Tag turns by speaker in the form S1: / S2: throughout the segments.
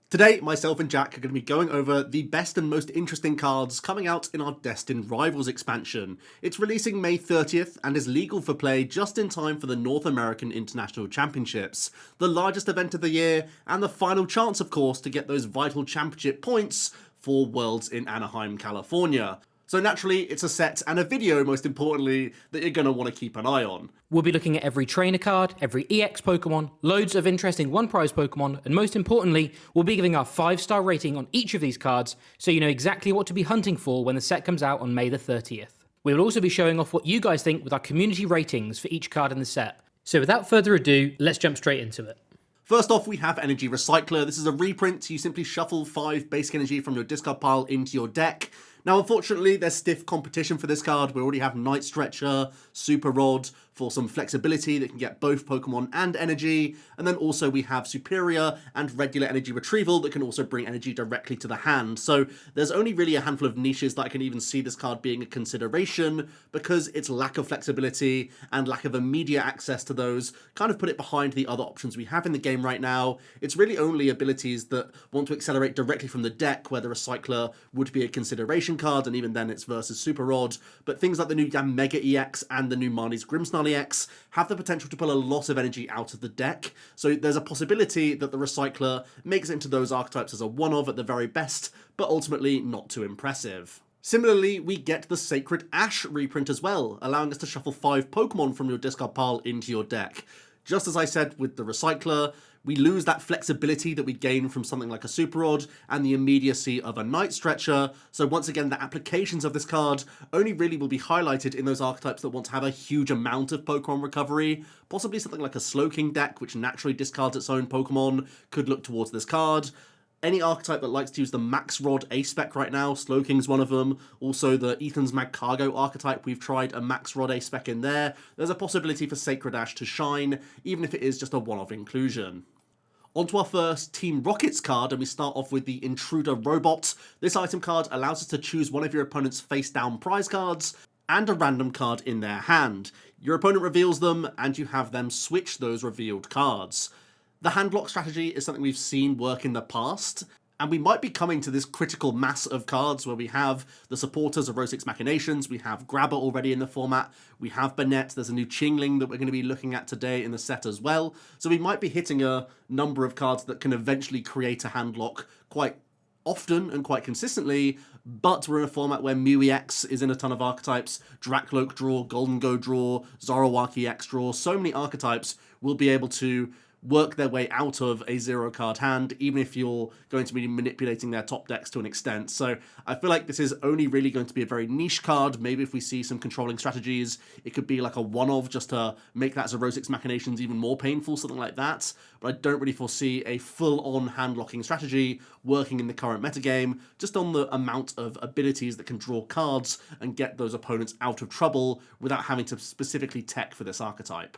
S1: Today, myself and Jack are going to be going over the best and most interesting cards coming out in our Destined Rivals expansion. It's releasing May 30th and is legal for play just in time for the North American International Championships, the largest event of the year and the final chance, of course, to get those vital championship points for Worlds in Anaheim, California. So naturally, it's a set and a video, most importantly, that you're going to want to keep an eye on.
S2: We'll be looking at every trainer card, every EX Pokemon, loads of interesting one-prize Pokemon, and most importantly, we'll be giving our 5-star rating on each of these cards so you know exactly what to be hunting for when the set comes out on May the 30th. We will also be showing off what you guys think with our community ratings for each card in the set. So without further ado, let's jump straight into it.
S1: First off, we have Energy Recycler. This is a reprint. You simply shuffle 5 basic energy from your discard pile into your deck. Now, unfortunately, there's stiff competition for this card. We already have Night Stretcher, Super Rod for some flexibility that can get both Pokemon and energy. And then also we have Superior and regular energy retrieval that can also bring energy directly to the hand. So there's only really a handful of niches that I can even see this card being a consideration because its lack of flexibility and lack of immediate access to those kind of put it behind the other options we have in the game right now. It's really only abilities that want to accelerate directly from the deck where the Recycler would be a consideration card, and even then it's versus Super Rod. But things like the new Mega EX and the new Marnie's Grimmsnarl EX have the potential to pull a lot of energy out of the deck, so there's a possibility that the Recycler makes it into those archetypes as a one-of at the very best, but ultimately not too impressive. Similarly, we get the Sacred Ash reprint as well, allowing us to shuffle 5 Pokemon from your discard pile into your deck. Just as I said with the Recycler, we lose that flexibility that we gain from something like a Super Rod and the immediacy of a Night Stretcher, so once again the applications of this card only really will be highlighted in those archetypes that want to have a huge amount of Pokemon recovery. Possibly something like a Slowking deck, which naturally discards its own Pokemon, could look towards this card. Any archetype that likes to use the Max Rod A-Spec right now, Slowking's one of them. Also the Ethan's Magcargo archetype, we've tried a Max Rod A-Spec in there. There's a possibility for Sacred Ash to shine, even if it is just a one-off inclusion. On to our first Team Rockets card, and we start off with the Intruder Robot. This item card allows us to choose one of your opponent's face-down prize cards and a random card in their hand. Your opponent reveals them, and you have them switch those revealed cards. The handlock strategy is something we've seen work in the past, and we might be coming to this critical mass of cards where we have the supporters of Rosix Machinations, we have Grabber already in the format, we have Banette, there's a new Chingling that we're going to be looking at today in the set as well. So we might be hitting a number of cards that can eventually create a handlock quite often and quite consistently, but we're in a format where Mew EX is in a ton of archetypes, Dracloak draw, Golden Go draw, Zoroark EX draw, so many archetypes will be able to work their way out of a 0-card hand, even if you're going to be manipulating their top decks to an extent. So I feel like this is only really going to be a very niche card. Maybe if we see some controlling strategies, it could be like a one-of just to make that Zerosix Machinations even more painful, something like that. But I don't really foresee a full-on hand-locking strategy working in the current metagame, just on the amount of abilities that can draw cards and get those opponents out of trouble without having to specifically tech for this archetype.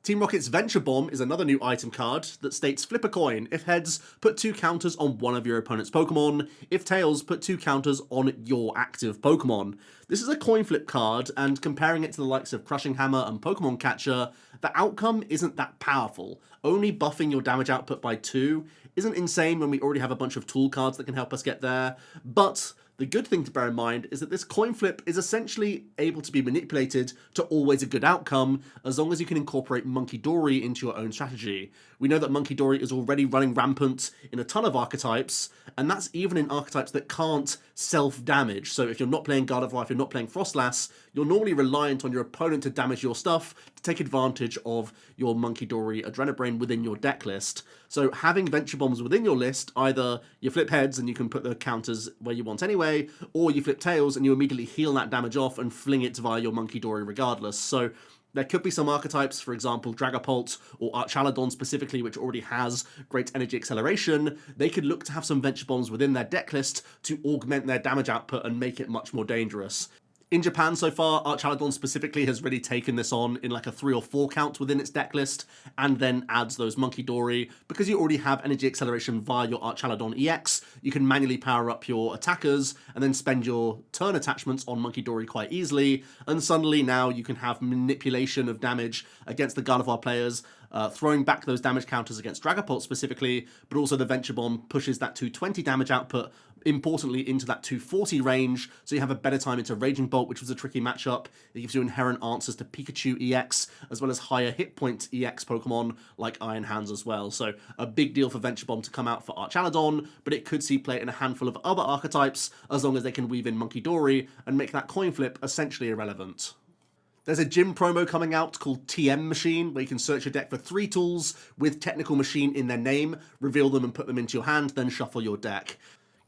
S1: Team Rocket's Venture Bomb is another new item card that states flip a coin. If heads, put 2 counters on one of your opponent's Pokemon. If tails, put 2 counters on your active Pokemon. This is a coin flip card, and comparing it to the likes of Crushing Hammer and Pokemon Catcher, the outcome isn't that powerful. Only buffing your damage output by 2 isn't insane when we already have a bunch of tool cards that can help us get there, but the good thing to bear in mind is that this coin flip is essentially able to be manipulated to always a good outcome, as long as you can incorporate Monkey Dory into your own strategy. We know that Monkey Dory is already running rampant in a ton of archetypes, and that's even in archetypes that can't self-damage. So if you're not playing Guard of Life, you're not playing Frostlass, you're normally reliant on your opponent to damage your stuff to take advantage of your Monkey Dory Adrenabrain within your deck list. So having Venture Bombs within your list, either you flip heads and you can put the counters where you want anyway, or you flip tails and you immediately heal that damage off and fling it via your Monkey Dory regardless. So there could be some archetypes, for example Dragapult or Archaladon specifically, which already has great energy acceleration. They could look to have some Venture Bombs within their deck list to augment their damage output and make it much more dangerous. In Japan so far, Archaladon specifically has really taken this on in like a 3 or 4 count within its deck list, and then adds those Monkey Dory. Because you already have energy acceleration via your Archaladon EX, you can manually power up your attackers, and then spend your turn attachments on Monkey Dory quite easily, and suddenly now you can have manipulation of damage against the Gardevoir players throwing back those damage counters against Dragapult specifically, but also the Venture Bomb pushes that 220 damage output importantly into that 240 range, so you have a better time into Raging Bolt, which was a tricky matchup. It gives you inherent answers to Pikachu EX, as well as higher hit point EX Pokemon like Iron Hands as well. So a big deal for Venture Bomb to come out for Archaludon, but it could see play in a handful of other archetypes, as long as they can weave in Monkey Dory and make that coin flip essentially irrelevant. There's a gym promo coming out called TM Machine, where you can search your deck for 3 tools with Technical Machine in their name, reveal them and put them into your hand, then shuffle your deck.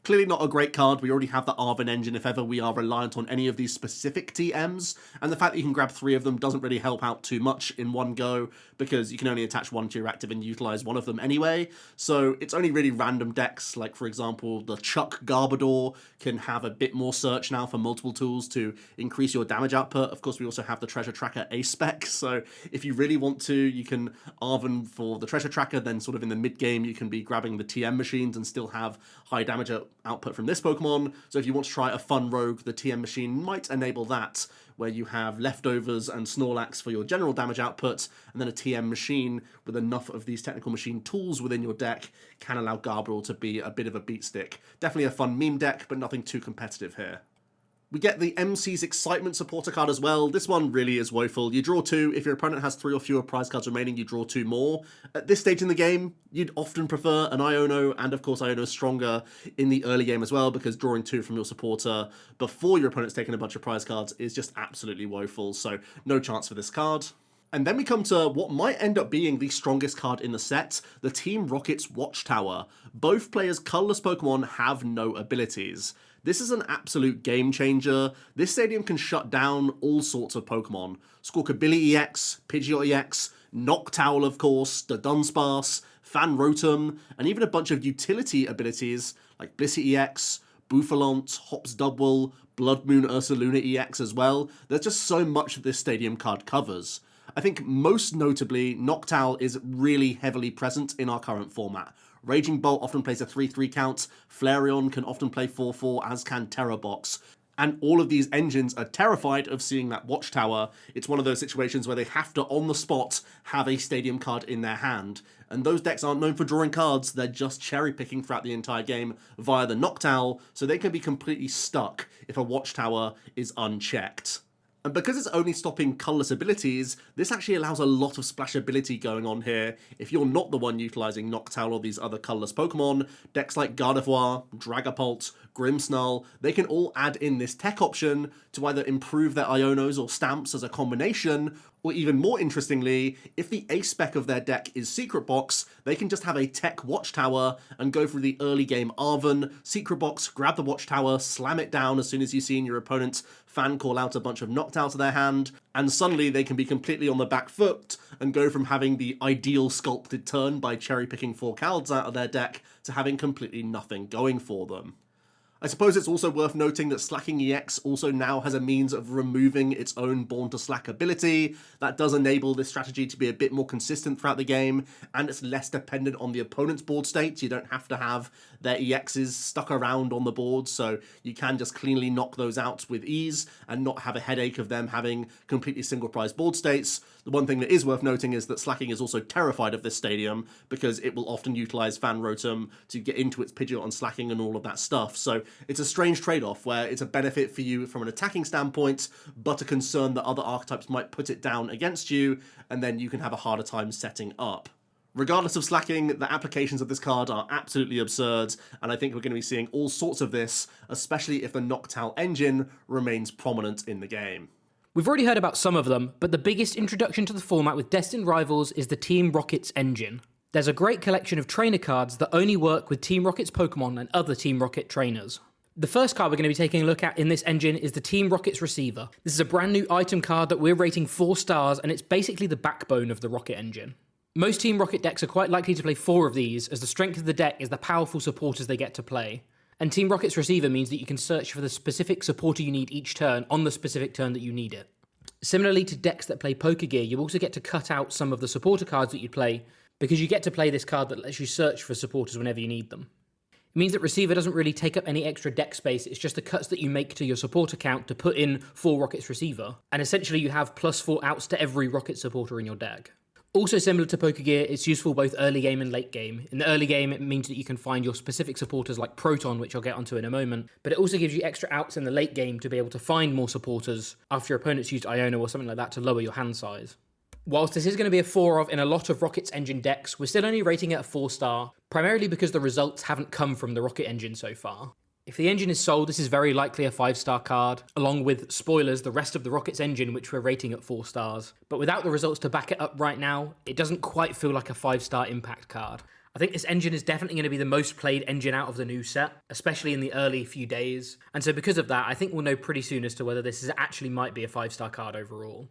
S1: Clearly not a great card. We already have the Arven engine if ever we are reliant on any of these specific TMs, and the fact that you can grab 3 of them doesn't really help out too much in one go, because you can only attach 1 to your active and utilize 1 of them anyway. So it's only really random decks, like for example the Chuck Garbodor can have a bit more search now for multiple tools to increase your damage output. Of course we also have the Treasure Tracker A-Spec, so if you really want to, you can Arven for the Treasure Tracker, then sort of in the mid game you can be grabbing the TM machines and still have high damage output from this Pokemon. So if you want to try a fun rogue, the TM machine might enable that, where you have leftovers and Snorlax for your general damage output, and then a TM machine with enough of these technical machine tools within your deck can allow Garbodor to be a bit of a beat stick. Definitely a fun meme deck, but nothing too competitive here. We get the MC's Excitement supporter card as well. This one really is woeful. You draw 2. If your opponent has 3 or fewer prize cards remaining, you draw 2 more. At this stage in the game, you'd often prefer an Iono, and of course Iono is stronger in the early game as well, because drawing 2 from your supporter before your opponent's taken a bunch of prize cards is just absolutely woeful, so no chance for this card. And then we come to what might end up being the strongest card in the set, the Team Rocket's Watchtower. Both players' colourless Pokemon have no abilities. This is an absolute game changer. This stadium can shut down all sorts of Pokemon. Squawkabilly EX, Pidgeot EX, Noctowl of course, the Dunsparce, Fanrotom, and even a bunch of utility abilities like Blissey EX, Bouffalont, Hops Dubwool, Blood Moon Ursaluna EX as well. There's just so much that this stadium card covers. I think most notably, Noctowl is really heavily present in our current format. Raging Bolt often plays a 3-3 count, Flareon can often play 4-4, as can Terra Box. And all of these engines are terrified of seeing that Watchtower. It's one of those situations where they have to, on the spot, have a stadium card in their hand. And those decks aren't known for drawing cards, they're just cherry-picking throughout the entire game via the Noctowl, so they can be completely stuck if a Watchtower is unchecked. And because it's only stopping colourless abilities, this actually allows a lot of splashability going on here. If you're not the one utilising Noctowl or these other colourless Pokemon, decks like Gardevoir, Dragapult, Grimmsnarl, they can all add in this tech option to either improve their Ionos or Stamps as a combination, or even more interestingly, if the A-Spec of their deck is Secret Box, they can just have a tech Watchtower and go through the early game Arven, Secret Box, grab the Watchtower, slam it down as soon as you've seen your opponent's fan call out a bunch of Noctowl to their hand, and suddenly they can be completely on the back foot and go from having the ideal sculpted turn by cherry-picking 4 cards out of their deck to having completely nothing going for them. I suppose it's also worth noting that Slacking EX also now has a means of removing its own Born to Slack ability. That does enable this strategy to be a bit more consistent throughout the game, and it's less dependent on the opponent's board state. You don't have to have their EXs stuck around on the board, so you can just cleanly knock those out with ease and not have a headache of them having completely single prize board states. The one thing that is worth noting is that Slacking is also terrified of this stadium because it will often utilize Fanrotom to get into its Pidgeot on Slacking and all of that stuff. So it's a strange trade-off where it's a benefit for you from an attacking standpoint, but a concern that other archetypes might put it down against you, and then you can have a harder time setting up. Regardless of Slacking, the applications of this card are absolutely absurd, and I think we're going to be seeing all sorts of this, especially if the Noctowl engine remains prominent in the game.
S2: We've already heard about some of them, but the biggest introduction to the format with Destined Rivals is the Team Rocket's engine. There's a great collection of trainer cards that only work with Team Rocket's Pokemon and other Team Rocket trainers. The first card we're going to be taking a look at in this engine is the Team Rocket's Receiver. This is a brand new item card that we're rating 4 stars, and it's basically the backbone of the Rocket engine. Most Team Rocket decks are quite likely to play 4 of these, as the strength of the deck is the powerful supporters they get to play. And Team Rocket's Receiver means that you can search for the specific supporter you need each turn on the specific turn that you need it. Similarly to decks that play Poker Gear, you also get to cut out some of the supporter cards that you play, because you get to play this card that lets you search for supporters whenever you need them. It means that Receiver doesn't really take up any extra deck space, it's just the cuts that you make to your supporter count to put in 4 Rocket's Receiver, and essentially you have +4 outs to every Rocket supporter in your deck. Also similar to Pokegear, it's useful both early game and late game. In the early game, it means that you can find your specific supporters like Proton, which I'll get onto in a moment, but it also gives you extra outs in the late game to be able to find more supporters after your opponent's used Iono or something like that to lower your hand size. Whilst this is going to be a 4 of in a lot of Rocket's Engine decks, we're still only rating it a 4-star, primarily because the results haven't come from the Rocket Engine so far. If the engine is sold, this is very likely a 5-star card, along with, spoilers, the rest of the Rocket's Engine, which we're rating at 4 stars. But without the results to back it up right now, it doesn't quite feel like a 5-star impact card. I think this engine is definitely going to be the most played engine out of the new set, especially in the early few days. And so because of that, I think we'll know pretty soon as to whether this actually might be a 5-star card overall.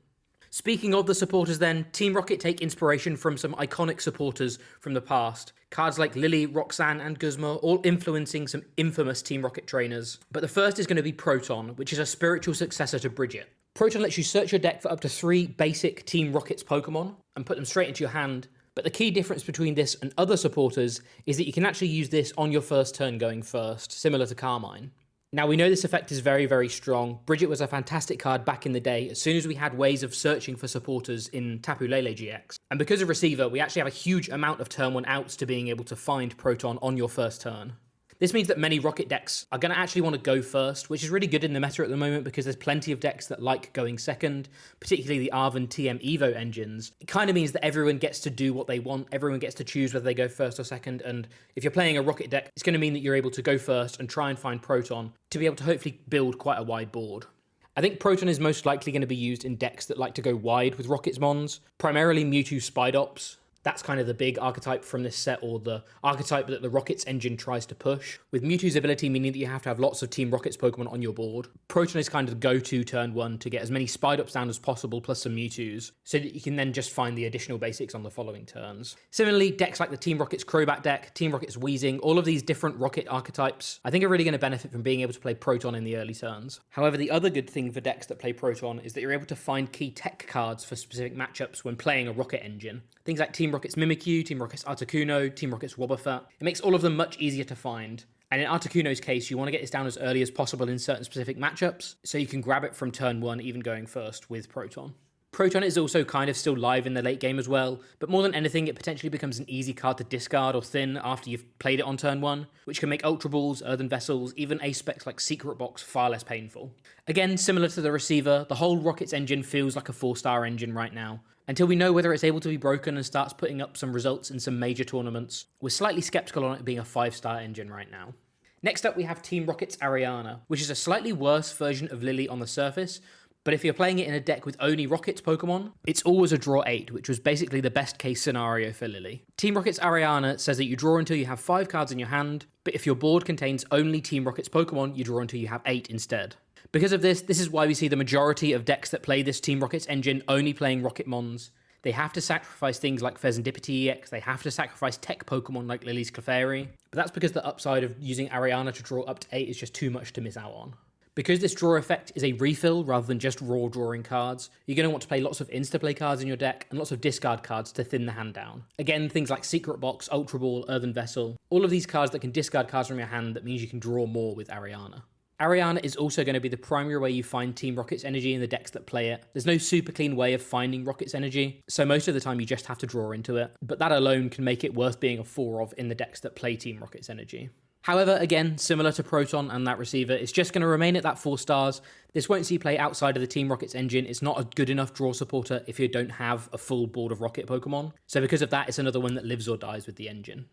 S2: Speaking of the supporters then, Team Rocket take inspiration from some iconic supporters from the past. Cards like Lily, Roxanne and Guzma, all influencing some infamous Team Rocket trainers. But the first is going to be Proton, which is a spiritual successor to Bridget. Proton lets you search your deck for up to 3 basic Team Rocket's Pokemon and put them straight into your hand. But the key difference between this and other supporters is that you can actually use this on your first turn going first, similar to Carmine. Now, we know this effect is very, very strong. Bridget was a fantastic card back in the day, as soon as we had ways of searching for supporters in Tapu Lele GX. And because of Receiver, we actually have a huge amount of turn 1 outs to being able to find Proton on your first turn. This means that many Rocket decks are going to actually want to go first, which is really good in the meta at the moment because there's plenty of decks that like going second, particularly the Arven TM Evo engines. It kind of means that everyone gets to do what they want, everyone gets to choose whether they go first or second, and if you're playing a Rocket deck, it's going to mean that you're able to go first and try and find Proton to be able to hopefully build quite a wide board. I think Proton is most likely going to be used in decks that like to go wide with Rocket's Mons, primarily Mewtwo Spidops. That's kind of the big archetype from this set, or the archetype that the Rocket's engine tries to push, with Mewtwo's ability meaning that you have to have lots of Team Rocket's Pokemon on your board. Proton is kind of the go-to turn 1 to get as many Spidops down as possible, plus some Mewtwo's, so that you can then just find the additional basics on the following turns. Similarly, decks like the Team Rocket's Crobat deck, Team Rocket's Weezing, all of these different Rocket archetypes, I think are really going to benefit from being able to play Proton in the early turns. However, the other good thing for decks that play Proton is that you're able to find key tech cards for specific matchups when playing a Rocket engine. Things like Team Rocket's Mimikyu, Team Rocket's Articuno, Team Rocket's Wobbuffet. It makes all of them much easier to find. And in Articuno's case, you want to get this down as early as possible in certain specific matchups, so you can grab it from turn 1, even going first with Proton. Proton is also kind of still live in the late game as well, but more than anything, it potentially becomes an easy card to discard or thin after you've played it on turn 1, which can make Ultra Balls, Earthen Vessels, even ace specs like Secret Box far less painful. Again, similar to the Receiver, the whole Rocket's engine feels like a 4-star engine right now. Until we know whether it's able to be broken and starts putting up some results in some major tournaments, we're slightly skeptical on it being a 5-star engine right now. Next up we have Team Rocket's Ariana, which is a slightly worse version of Lily on the surface, but if you're playing it in a deck with only Rocket's Pokemon, it's always a draw 8, which was basically the best case scenario for Lily. Team Rocket's Ariana says that you draw until you have 5 cards in your hand, but if your board contains only Team Rocket's Pokemon, you draw until you have 8 instead. Because of this is why we see the majority of decks that play this Team Rocket's engine only playing Rocket Mons. They have to sacrifice things like Pheasantipity EX, they have to sacrifice tech Pokemon like Lily's Clefairy, but that's because the upside of using Ariana to draw up to 8 is just too much to miss out on. Because this draw effect is a refill rather than just raw drawing cards, you're going to want to play lots of insta-play cards in your deck and lots of discard cards to thin the hand down. Again, things like Secret Box, Ultra Ball, Earthen Vessel, all of these cards that can discard cards from your hand, that means you can draw more with Ariana. Ariana is also going to be the primary way you find Team Rocket's energy in the decks that play it. There's no super clean way of finding Rocket's energy, so most of the time you just have to draw into it, but that alone can make it worth being a 4 of in the decks that play Team Rocket's energy. However, again, similar to Proton and that Receiver, it's just going to remain at that 4 stars. This won't see play outside of the Team Rocket's engine. It's not a good enough draw supporter if you don't have a full board of Rocket Pokemon, so because of that, it's another one that lives or dies with the engine.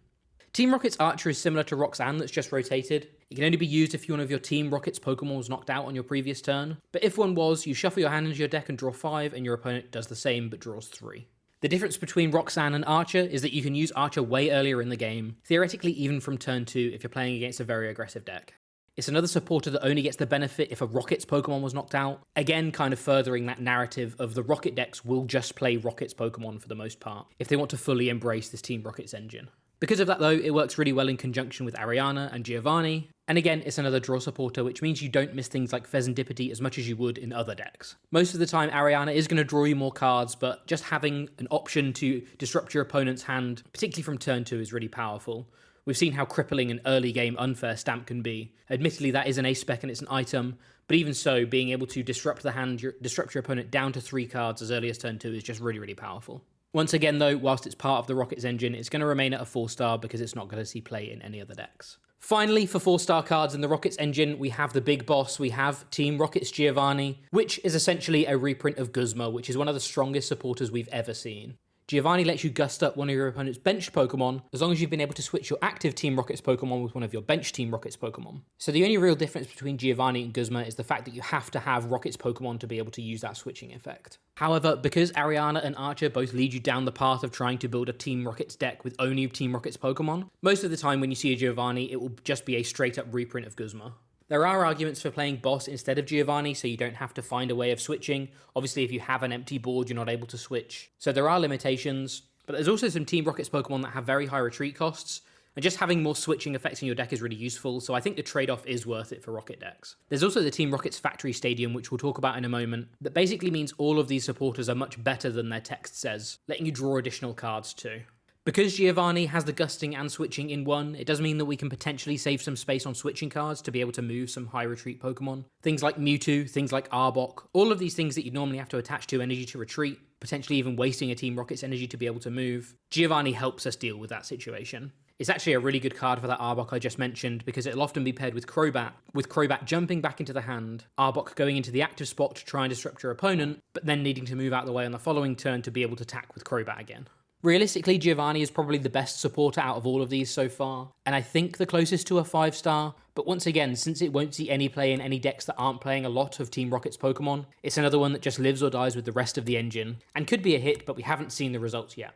S2: Team Rocket's Archer is similar to Roxanne that's just rotated. It can only be used if one of your Team Rocket's Pokemon was knocked out on your previous turn, but if one was, you shuffle your hand into your deck and draw 5, and your opponent does the same but draws 3. The difference between Roxanne and Archer is that you can use Archer way earlier in the game, theoretically even from turn 2 if you're playing against a very aggressive deck. It's another supporter that only gets the benefit if a Rocket's Pokemon was knocked out, again kind of furthering that narrative of the Rocket decks will just play Rocket's Pokemon for the most part, if they want to fully embrace this Team Rocket's engine. Because of that though, it works really well in conjunction with Ariana and Giovanni, and again, it's another draw supporter, which means you don't miss things like Pheasantipity as much as you would in other decks. Most of the time, Ariana is going to draw you more cards, but just having an option to disrupt your opponent's hand, particularly from turn 2, is really powerful. We've seen how crippling an early game unfair stamp can be. Admittedly, that is an ace spec and it's an item, but even so, being able to disrupt the hand, disrupt your opponent down to 3 cards as early as turn 2 is just really, really powerful. Once again though, whilst it's part of the Rockets engine, it's going to remain at a 4-star because it's not going to see play in any other decks. Finally, for 4-star cards in the Rockets engine, we have the big boss, we have Team Rockets Giovanni, which is essentially a reprint of Guzma, which is one of the strongest supporters we've ever seen. Giovanni lets you gust up one of your opponent's benched Pokemon, as long as you've been able to switch your active Team Rockets Pokemon with one of your bench Team Rockets Pokemon. So the only real difference between Giovanni and Guzma is the fact that you have to have Rockets Pokemon to be able to use that switching effect. However, because Ariana and Archer both lead you down the path of trying to build a Team Rockets deck with only Team Rockets Pokemon, most of the time when you see a Giovanni, it will just be a straight up reprint of Guzma. There are arguments for playing Boss instead of Giovanni, so you don't have to find a way of switching. Obviously, if you have an empty board, you're not able to switch. So there are limitations, but there's also some Team Rockets Pokemon that have very high retreat costs, and just having more switching effects in your deck is really useful, so I think the trade-off is worth it for Rocket decks. There's also the Team Rockets Factory Stadium, which we'll talk about in a moment, that basically means all of these supporters are much better than their text says, letting you draw additional cards too. Because Giovanni has the gusting and switching in one, it does mean that we can potentially save some space on switching cards to be able to move some high retreat Pokemon. Things like Mewtwo, things like Arbok, all of these things that you'd normally have to attach to energy to retreat, potentially even wasting a Team Rocket's energy to be able to move. Giovanni helps us deal with that situation. It's actually a really good card for that Arbok I just mentioned because it'll often be paired with Crobat jumping back into the hand, Arbok going into the active spot to try and disrupt your opponent, but then needing to move out of the way on the following turn to be able to attack with Crobat again. Realistically, Giovanni is probably the best supporter out of all of these so far, and I think the closest to a 5-star, but once again, since it won't see any play in any decks that aren't playing a lot of Team Rocket's Pokemon, it's another one that just lives or dies with the rest of the engine, and could be a hit, but we haven't seen the results yet.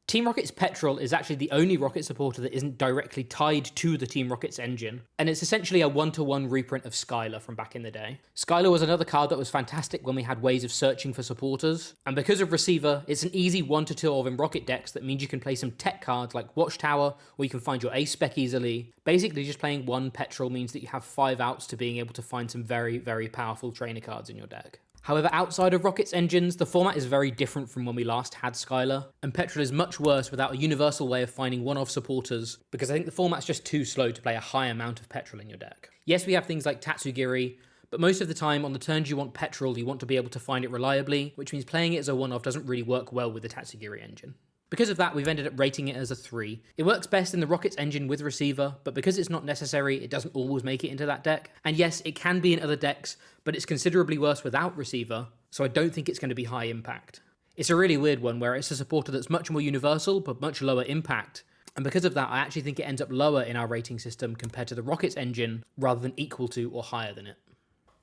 S2: Team Rocket's Petrol is actually the only Rocket supporter that isn't directly tied to the Team Rocket's engine, and it's essentially a 1-to-1 reprint of Skylar from back in the day. Skylar was another card that was fantastic when we had ways of searching for supporters, and because of Receiver, it's an easy 1-to-2 in Rocket decks that means you can play some tech cards like Watchtower, or you can find your Ace Spec easily. Basically, just playing one Petrol means that you have 5 outs to being able to find some very, very powerful trainer cards in your deck. However, outside of Rocket's engines, the format is very different from when we last had Skylar, and Petrol is much worse without a universal way of finding one-off supporters, because I think the format's just too slow to play a high amount of Petrol in your deck. Yes, we have things like Tatsugiri, but most of the time, on the turns you want Petrol, you want to be able to find it reliably, which means playing it as a one-off doesn't really work well with the Tatsugiri engine. Because of that, we've ended up rating it as a 3. It works best in the Rockets engine with Receiver, but because it's not necessary, it doesn't always make it into that deck. And yes, it can be in other decks, but it's considerably worse without Receiver, so I don't think it's going to be high impact. It's a really weird one where it's a supporter that's much more universal, but much lower impact. And because of that, I actually think it ends up lower in our rating system compared to the Rockets engine, rather than equal to or higher than it.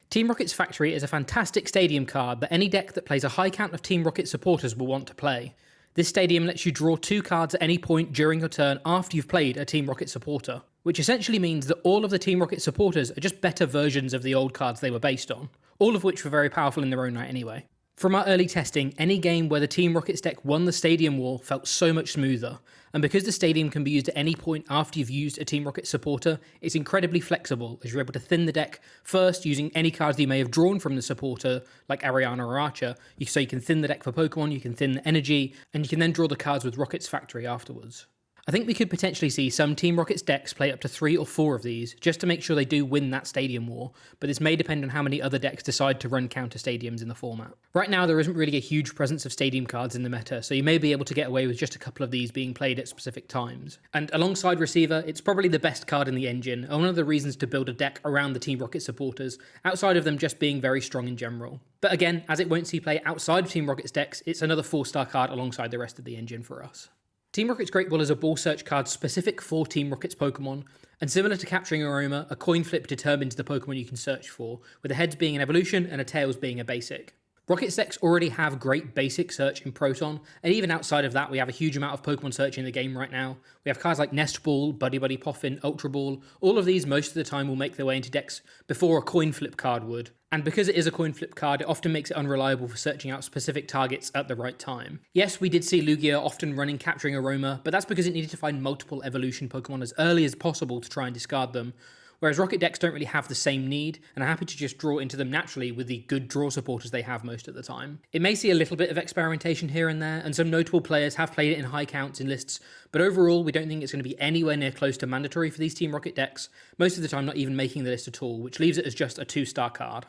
S2: Team Rocket's Factory is a fantastic stadium card that any deck that plays a high count of Team Rocket supporters will want to play. This stadium lets you draw 2 cards at any point during your turn after you've played a Team Rocket supporter, which essentially means that all of the Team Rocket supporters are just better versions of the old cards they were based on, all of which were very powerful in their own right anyway. From our early testing, any game where the Team Rockets deck won the Stadium War felt so much smoother, and because the Stadium can be used at any point after you've used a Team Rocket supporter, it's incredibly flexible as you're able to thin the deck first using any cards that you may have drawn from the supporter, like Ariana or Archer, so you can thin the deck for Pokemon, you can thin the energy, and you can then draw the cards with Rocket's Factory afterwards. I think we could potentially see some Team Rockets decks play up to 3 or 4 of these, just to make sure they do win that Stadium War, but this may depend on how many other decks decide to run counter stadiums in the format. Right now, there isn't really a huge presence of stadium cards in the meta, so you may be able to get away with just a couple of these being played at specific times. And alongside Receiver, it's probably the best card in the engine, and one of the reasons to build a deck around the Team Rocket supporters, outside of them just being very strong in general. But again, as it won't see play outside of Team Rocket's decks, it's another 4-star card alongside the rest of the engine for us. Team Rocket's Great Ball is a ball search card specific for Team Rocket's Pokemon, and similar to Capturing Aroma, a coin flip determines the Pokemon you can search for, with a Heads being an evolution and a Tails being a basic. Rocket's decks already have great basic search in Proton, and even outside of that, we have a huge amount of Pokemon search in the game right now. We have cards like Nest Ball, Buddy Buddy Poffin, Ultra Ball. All of these most of the time will make their way into decks before a coin flip card would. And because it is a coin flip card, it often makes it unreliable for searching out specific targets at the right time. Yes, we did see Lugia often running Capturing Aroma, but that's because it needed to find multiple evolution Pokemon as early as possible to try and discard them. Whereas Rocket decks don't really have the same need, and are happy to just draw into them naturally with the good draw supporters they have most of the time. It may see a little bit of experimentation here and there, and some notable players have played it in high counts in lists, but overall we don't think it's going to be anywhere near close to mandatory for these Team Rocket decks, most of the time not even making the list at all, which leaves it as just a 2-star card.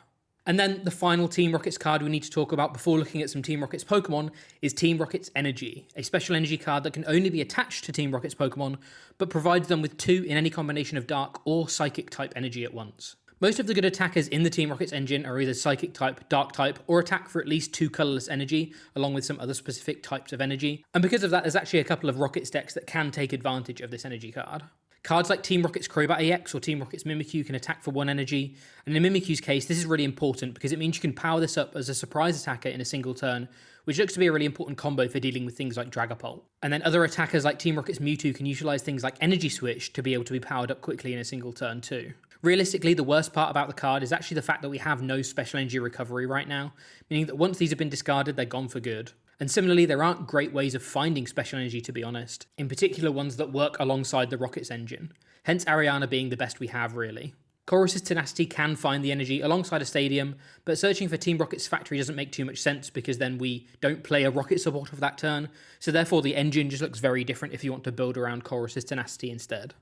S2: And then the final Team Rockets card we need to talk about before looking at some Team Rockets Pokemon is Team Rockets Energy, a special energy card that can only be attached to Team Rockets Pokemon, but provides them with 2 in any combination of Dark or Psychic type energy at once. Most of the good attackers in the Team Rockets engine are either Psychic type, Dark type, or attack for at least 2 colourless energy, along with some other specific types of energy. And because of that, there's actually a couple of Rockets decks that can take advantage of this energy card. Cards like Team Rocket's Crobat EX or Team Rocket's Mimikyu can attack for 1 energy, and in Mimikyu's case, this is really important because it means you can power this up as a surprise attacker in a single turn, which looks to be a really important combo for dealing with things like Dragapult. And then other attackers like Team Rocket's Mewtwo can utilise things like Energy Switch to be able to be powered up quickly in a single turn too. Realistically, the worst part about the card is actually the fact that we have no special energy recovery right now, meaning that once these have been discarded, they're gone for good. And similarly, there aren't great ways of finding special energy, to be honest, in particular ones that work alongside the Rockets engine, hence Ariana being the best we have, really. Chorus's Tenacity can find the energy alongside a Stadium, but searching for Team Rocket's Factory doesn't make too much sense because then we don't play a Rocket support of that turn, so therefore the engine just looks very different if you want to build around Chorus's Tenacity instead.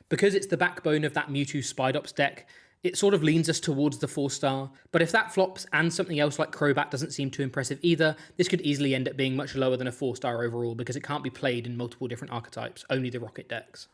S2: Because it's the backbone of that Mewtwo Spidops deck, it sort of leans us towards the 4-star, but if that flops and something else like Crobat doesn't seem too impressive either, this could easily end up being much lower than a 4-star overall because it can't be played in multiple different archetypes, only the Rocket decks.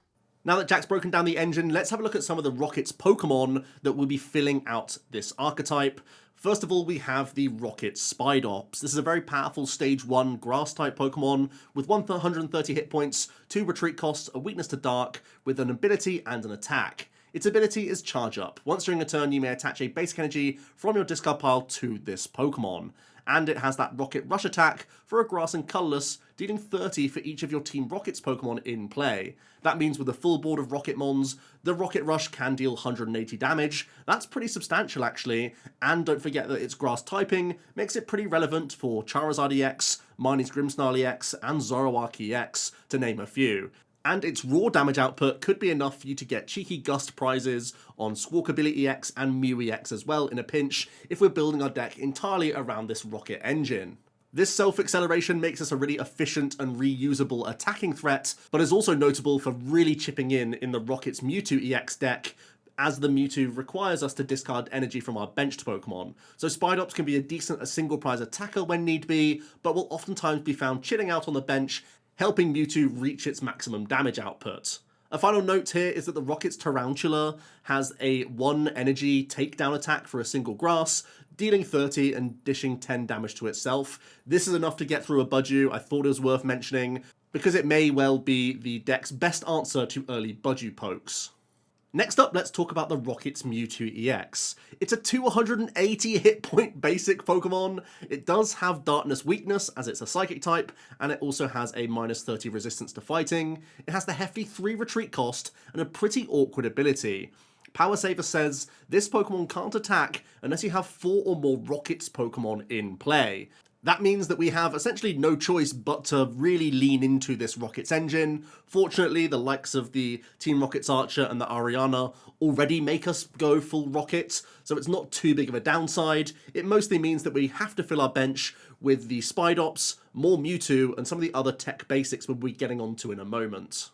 S1: Now that Jack's broken down the engine, let's have a look at some of the Rockets Pokemon that will be filling out this archetype. First of all, we have the Rocket Spidops. This is a very powerful Stage 1 Grass-type Pokemon with 130 hit points, 2 retreat costs, a weakness to Dark, with an ability and an attack. Its ability is Charge Up. Once during a turn, you may attach a basic energy from your discard pile to this Pokemon. And it has that Rocket Rush attack for a Grass and Colourless, dealing 30 for each of your Team Rockets Pokemon in play. That means with a full board of Rocket Mons, the Rocket Rush can deal 180 damage. That's pretty substantial actually, and don't forget that its Grass typing makes it pretty relevant for Charizard EX, Marnie's Grimmsnarl EX, and Zoroark EX, to name a few. And its raw damage output could be enough for you to get cheeky Gust prizes on Squawkabilly EX and Mew EX as well in a pinch if we're building our deck entirely around this Rocket engine. This self-acceleration makes us a really efficient and reusable attacking threat, but is also notable for really chipping in the Rocket's Mewtwo EX deck, as the Mewtwo requires us to discard energy from our benched Pokemon. So Spidops can be a decent single prize attacker when need be, but will oftentimes be found chilling out on the bench, helping Mewtwo reach its maximum damage output. A final note here is that the Rocket's Tarantula has a 1 energy takedown attack for a single Grass, dealing 30 and dishing 10 damage to itself. This is enough to get through a Budew. I thought it was worth mentioning, because it may well be the deck's best answer to early Budew pokes. Next up, let's talk about the Rocket's Mewtwo EX. It's a 280 hit point basic Pokemon. It does have Darkness weakness as it's a Psychic type, and it also has a minus 30 resistance to fighting. It has the hefty 3 retreat cost and a pretty awkward ability. Power Saver says this Pokemon can't attack unless you have 4 or more Rockets Pokemon in play. That means that we have essentially no choice but to really lean into this Rockets engine. Fortunately, the likes of the Team Rockets Archer and the Ariana already make us go full Rocket, so it's not too big of a downside. It mostly means that we have to fill our bench with the Spidops, more Mewtwo, and some of the other tech basics we'll be getting onto in a moment.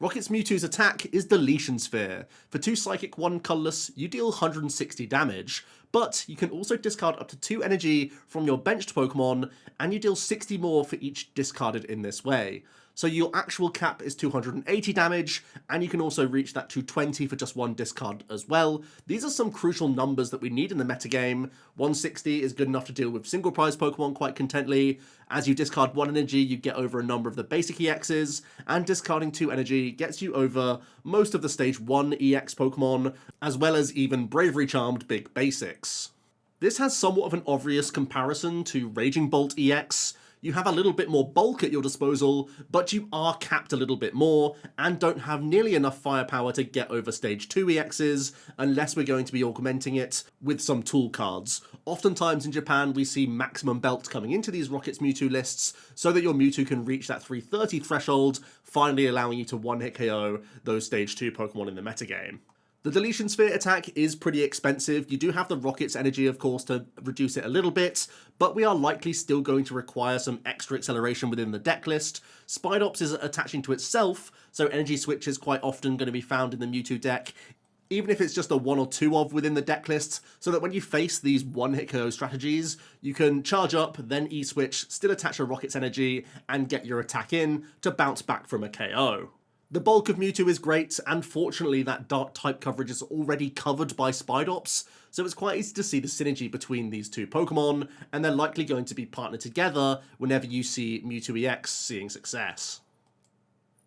S1: Rocket's Mewtwo's attack is Deletion Sphere. For 2 Psychic, 1 Colourless, you deal 160 damage, but you can also discard up to 2 energy from your benched Pokemon, and you deal 60 more for each discarded in this way. So your actual cap is 280 damage, and you can also reach that 220 for just 1 discard as well. These are some crucial numbers that we need in the metagame. 160 is good enough to deal with single prize Pokemon quite contently. As you discard 1 energy, you get over a number of the basic EXs, and discarding 2 energy gets you over most of the Stage 1 EX Pokemon, as well as even Bravery Charmed big basics. This has somewhat of an obvious comparison to Raging Bolt EX. You have a little bit more bulk at your disposal, but you are capped a little bit more, and don't have nearly enough firepower to get over Stage 2 EXs, unless we're going to be augmenting it with some tool cards. Oftentimes in Japan, we see maximum belts coming into these Rockets Mewtwo lists, so that your Mewtwo can reach that 330 threshold, finally allowing you to one-hit KO those Stage 2 Pokemon in the metagame. The Deletion Sphere attack is pretty expensive. You do have the Rocket's energy, of course, to reduce it a little bit, but we are likely still going to require some extra acceleration within the deck list. Spidops is attaching to itself, so energy switch is quite often going to be found in the Mewtwo deck. even if it's just a 1 or 2 of within the deck list, so that when you face these one-hit KO strategies, you can charge up, then E-switch, still attach a Rocket's energy, and get your attack in to bounce back from a KO. The bulk of Mewtwo is great, and fortunately that Dark type coverage is already covered by Spidops, so it's quite easy to see the synergy between these two Pokemon, and they're likely going to be partnered together whenever you see Mewtwo EX seeing success.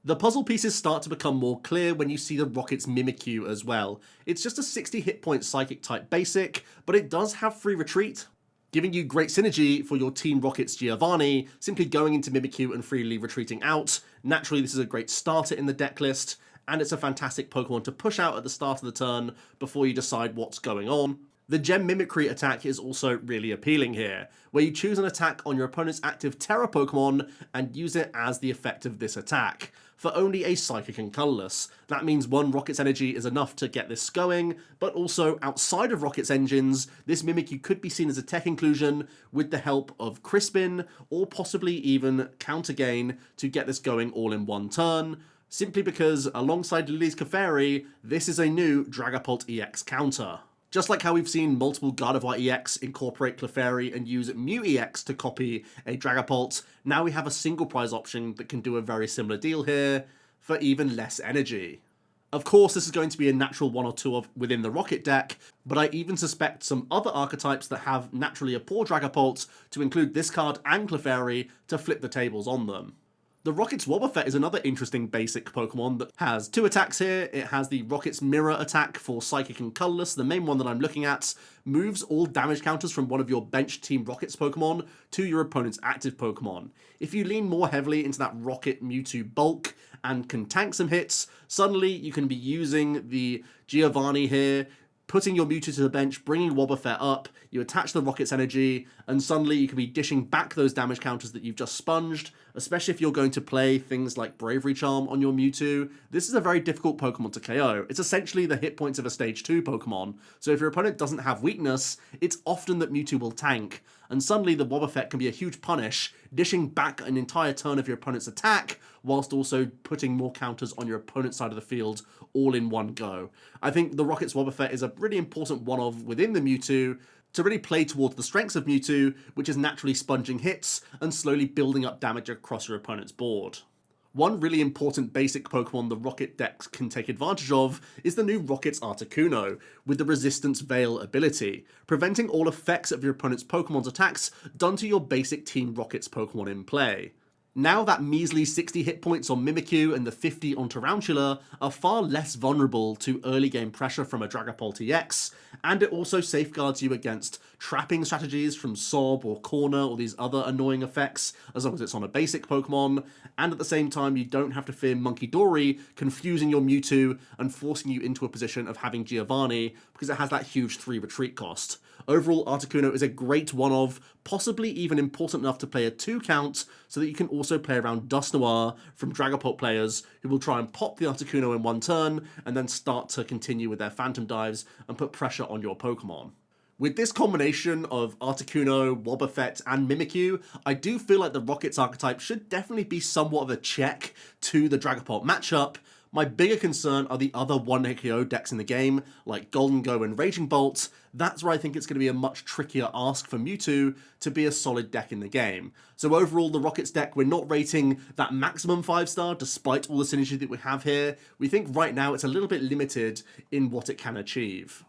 S1: The puzzle pieces start to become more clear when you see the Rocket's Mimikyu as well. It's just a 60 hit point Psychic type basic, but it does have free retreat, giving you great synergy for your Team Rocket's Giovanni, simply going into Mimikyu and freely retreating out. Naturally, this is a great starter in the deck list, and it's a fantastic Pokemon to push out at the start of the turn before you decide what's going on. The Gem Mimicry attack is also really appealing here, where you choose an attack on your opponent's active Terra Pokemon and use it as the effect of this attack, for only a Psychic and Colourless. That means one Rocket's energy is enough to get this going, but also outside of Rocket's engines, this Mimikyu could be seen as a tech inclusion with the help of Crispin, or possibly even Counter Gain to get this going all in one turn, simply because alongside Lily's Clefairy, this is a new Dragapult EX counter. Just like how we've seen multiple Gardevoir EX incorporate Clefairy and use Mew EX to copy a Dragapult, now we have a single prize option that can do a very similar deal here for even less energy. Of course, this is going to be a natural 1 or 2 of within the Rocket deck, but I even suspect some other archetypes that have naturally a poor Dragapult to include this card and Clefairy to flip the tables on them. The Rocket's Wobbuffet is another interesting basic Pokemon that has 2 attacks here. It has the Rocket's Mirror attack for Psychic and Colourless, the main one that I'm looking at, moves all damage counters from one of your bench Team Rocket's Pokemon to your opponent's active Pokemon. If you lean more heavily into that Rocket Mewtwo bulk and can tank some hits, suddenly you can be using the Giovanni here, putting your Mewtwo to the bench, bringing Wobbuffet up, you attach the Rocket's energy, and suddenly you can be dishing back those damage counters that you've just sponged, especially if you're going to play things like Bravery Charm on your Mewtwo. This is a very difficult Pokemon to KO. It's essentially the hit points of a Stage 2 Pokemon, so if your opponent doesn't have weakness, it's often that Mewtwo will tank, and suddenly the Wobbuffet can be a huge punish, dishing back an entire turn of your opponent's attack, whilst also putting more counters on your opponent's side of the field all in one go. I think the Rocket's Wobbuffet is a really important one of within the Mewtwo to really play towards the strengths of Mewtwo, which is naturally sponging hits and slowly building up damage across your opponent's board. One really important basic Pokemon the Rocket deck can take advantage of is the new Rocket's Articuno, with the Resistance Veil ability, preventing all effects of your opponent's Pokemon's attacks done to your basic Team Rocket's Pokemon in play. Now that measly 60 hit points on Mimikyu and the 50 on Tarantula are far less vulnerable to early game pressure from a Dragapult EX, and it also safeguards you against trapping strategies from Sob or Corner or these other annoying effects, as long as it's on a basic Pokemon, and at the same time you don't have to fear Monkey Dory confusing your Mewtwo and forcing you into a position of having Giovanni, because it has that huge 3 retreat cost. Overall, Articuno is a great one of, possibly even important enough to play a 2 count, so that you can also play around Dusknoir from Dragapult players who will try and pop the Articuno in one turn, and then start to continue with their Phantom Dives and put pressure on your Pokemon. With this combination of Articuno, Wobbuffet, and Mimikyu, I do feel like the Rocket's archetype should definitely be somewhat of a check to the Dragapult matchup. My bigger concern are the other 1-hit KO decks in the game, like Golden Go and Raging Bolt. That's where I think it's going to be a much trickier ask for Mewtwo to be a solid deck in the game. So overall, the Rockets deck, we're not rating that maximum 5-star, despite all the synergy that we have here. We think right now it's a little bit limited in what it can achieve.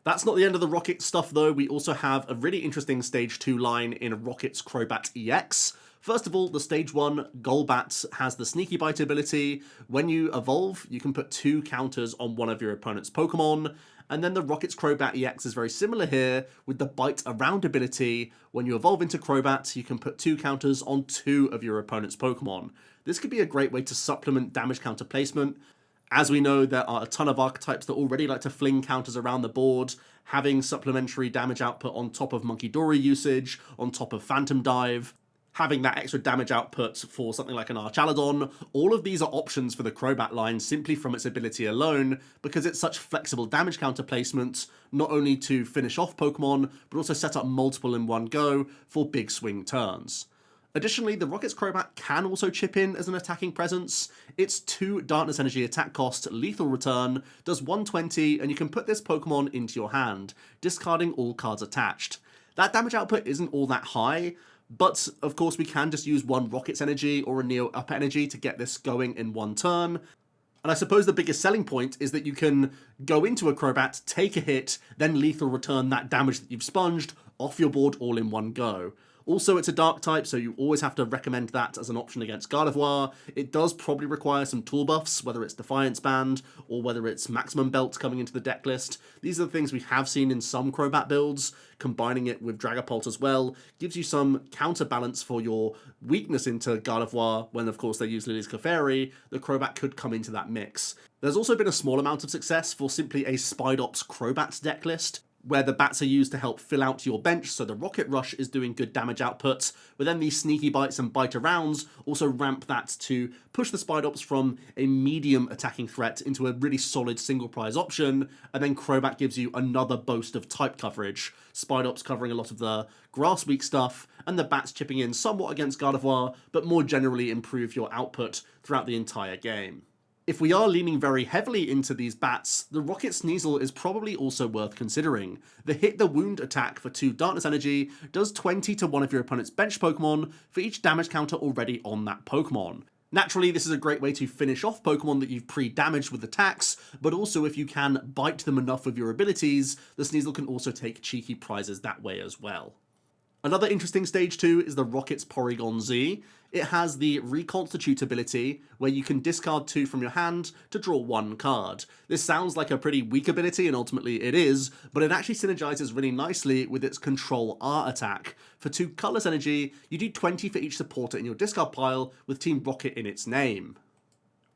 S1: That's not the end of the Rocket stuff though. We also have a really interesting Stage 2 line in Rocket's Crobat EX. First of all, the Stage 1 Golbat has the Sneaky Bite ability. When you evolve, you can put 2 counters on one of your opponent's Pokemon. And then the Rocket's Crobat EX is very similar here with the Bite Around ability. When you evolve into Crobat, you can put 2 counters on 2 of your opponent's Pokemon. This could be a great way to supplement damage counter placement. As we know, there are a ton of archetypes that already like to fling counters around the board, having supplementary damage output on top of Monkey Dory usage, on top of Phantom Dive, having that extra damage output for something like an Archaladon. All of these are options for the Crobat line simply from its ability alone, because it's such flexible damage counter placement, not only to finish off Pokemon, but also set up multiple in one go for big swing turns. Additionally, the Rocket's Crobat can also chip in as an attacking presence. Its 2 Darkness Energy attack cost, lethal return, does 120, and you can put this Pokemon into your hand, discarding all cards attached. That damage output isn't all that high, but of course we can just use one Rocket's Energy or a Neo Upper Energy to get this going in one turn. And I suppose the biggest selling point is that you can go into a Crobat, take a hit, then lethal return that damage that you've sponged off your board all in one go. Also, it's a dark type, so you always have to recommend that as an option against Gardevoir. It does probably require some tool buffs, whether it's Defiance Band or whether it's Maximum Belt coming into the deck list. These are the things we have seen in some Crobat builds. Combining it with Dragapult as well gives you some counterbalance for your weakness into Gardevoir. When, of course, they use Lily's Clefairy, the Crobat could come into that mix. There's also been a small amount of success for simply a Spidops Crobat deck list, where the bats are used to help fill out your bench, so the Rocket Rush is doing good damage output, but then these Sneaky Bites and Bite Arounds also ramp that to push the Spidops from a medium attacking threat into a really solid single prize option, and then Crobat gives you another boast of type coverage, Spidops covering a lot of the grass weak stuff, and the bats chipping in somewhat against Gardevoir, but more generally improve your output throughout the entire game. If we are leaning very heavily into these bats, the Rocket Sneasel is probably also worth considering. The Hit the Wound attack for 2 Darkness Energy does 20 to one of your opponent's bench Pokemon for each damage counter already on that Pokemon. Naturally, this is a great way to finish off Pokemon that you've pre-damaged with attacks, but also if you can bite them enough with your abilities, the Sneasel can also take cheeky prizes that way as well. Another interesting stage 2 is the Rocket's Porygon Z. It has the Reconstitute ability, where you can discard 2 from your hand to draw 1 card. This sounds like a pretty weak ability, and ultimately it is, but it actually synergizes really nicely with its Control R attack. For 2 Colorless Energy, you do 20 for each supporter in your discard pile, with Team Rocket in its name.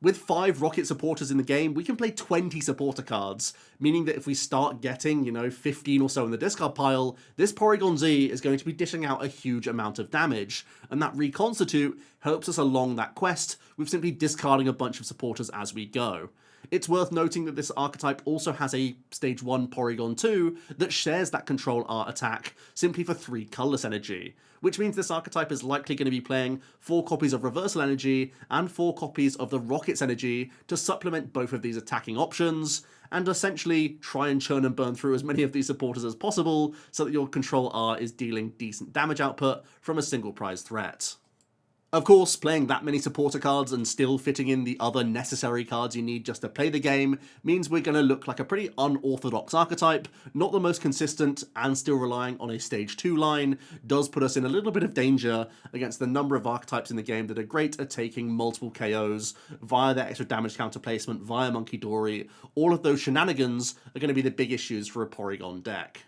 S1: With 5 Rocket supporters in the game, we can play 20 supporter cards, meaning that if we start getting, 15 or so in the discard pile, this Porygon Z is going to be dishing out a huge amount of damage, and that Reconstitute helps us along that quest with simply discarding a bunch of supporters as we go. It's worth noting that this archetype also has a Stage 1 Porygon 2 that shares that Control R attack simply for 3 Colorless Energy, which means this archetype is likely going to be playing 4 copies of Reversal Energy and 4 copies of the Rocket's Energy to supplement both of these attacking options, and essentially try and churn and burn through as many of these supporters as possible so that your Control R is dealing decent damage output from a single prize threat. Of course, playing that many supporter cards and still fitting in the other necessary cards you need just to play the game means we're going to look like a pretty unorthodox archetype, not the most consistent, and still relying on a Stage 2 line does put us in a little bit of danger against the number of archetypes in the game that are great at taking multiple KOs via their extra damage counter placement, via Monkey Dory. All of those shenanigans are going to be the big issues for a Porygon deck.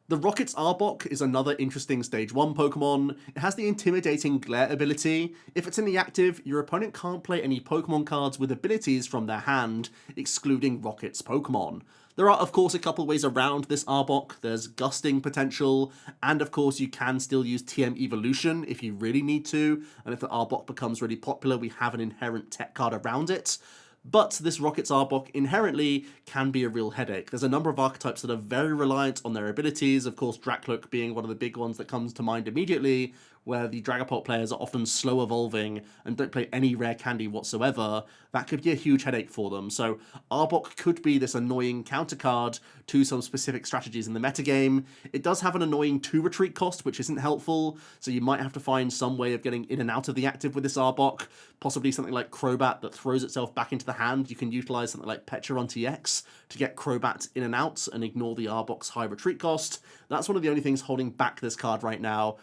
S1: The Rocket's Arbok is another interesting Stage 1 Pokemon. It has the intimidating Glare ability. If it's in the active, your opponent can't play any Pokemon cards with abilities from their hand, excluding Rocket's Pokemon. There are, of course, a couple ways around this Arbok. There's Gusting potential, and of course you can still use TM Evolution if you really need to, and if the Arbok becomes really popular, we have an inherent tech card around it. But this Rocket's Arbok inherently can be a real headache. There's a number of archetypes that are very reliant on their abilities, of course Dracloak being one of the big ones that comes to mind immediately, where the Dragapult players are often slow evolving and don't play any rare candy whatsoever. That could be a huge headache for them. So Arbok could be this annoying countercard to some specific strategies in the metagame. It does have an annoying 2 retreat cost, which isn't helpful, so you might have to find some way of getting in and out of the active with this Arbok. Possibly something like Crobat that throws itself back into the hand. You can utilize something like Petcheron TX to get Crobat in and out and ignore the Arbok's high retreat cost. That's one of the only things holding back this card right now,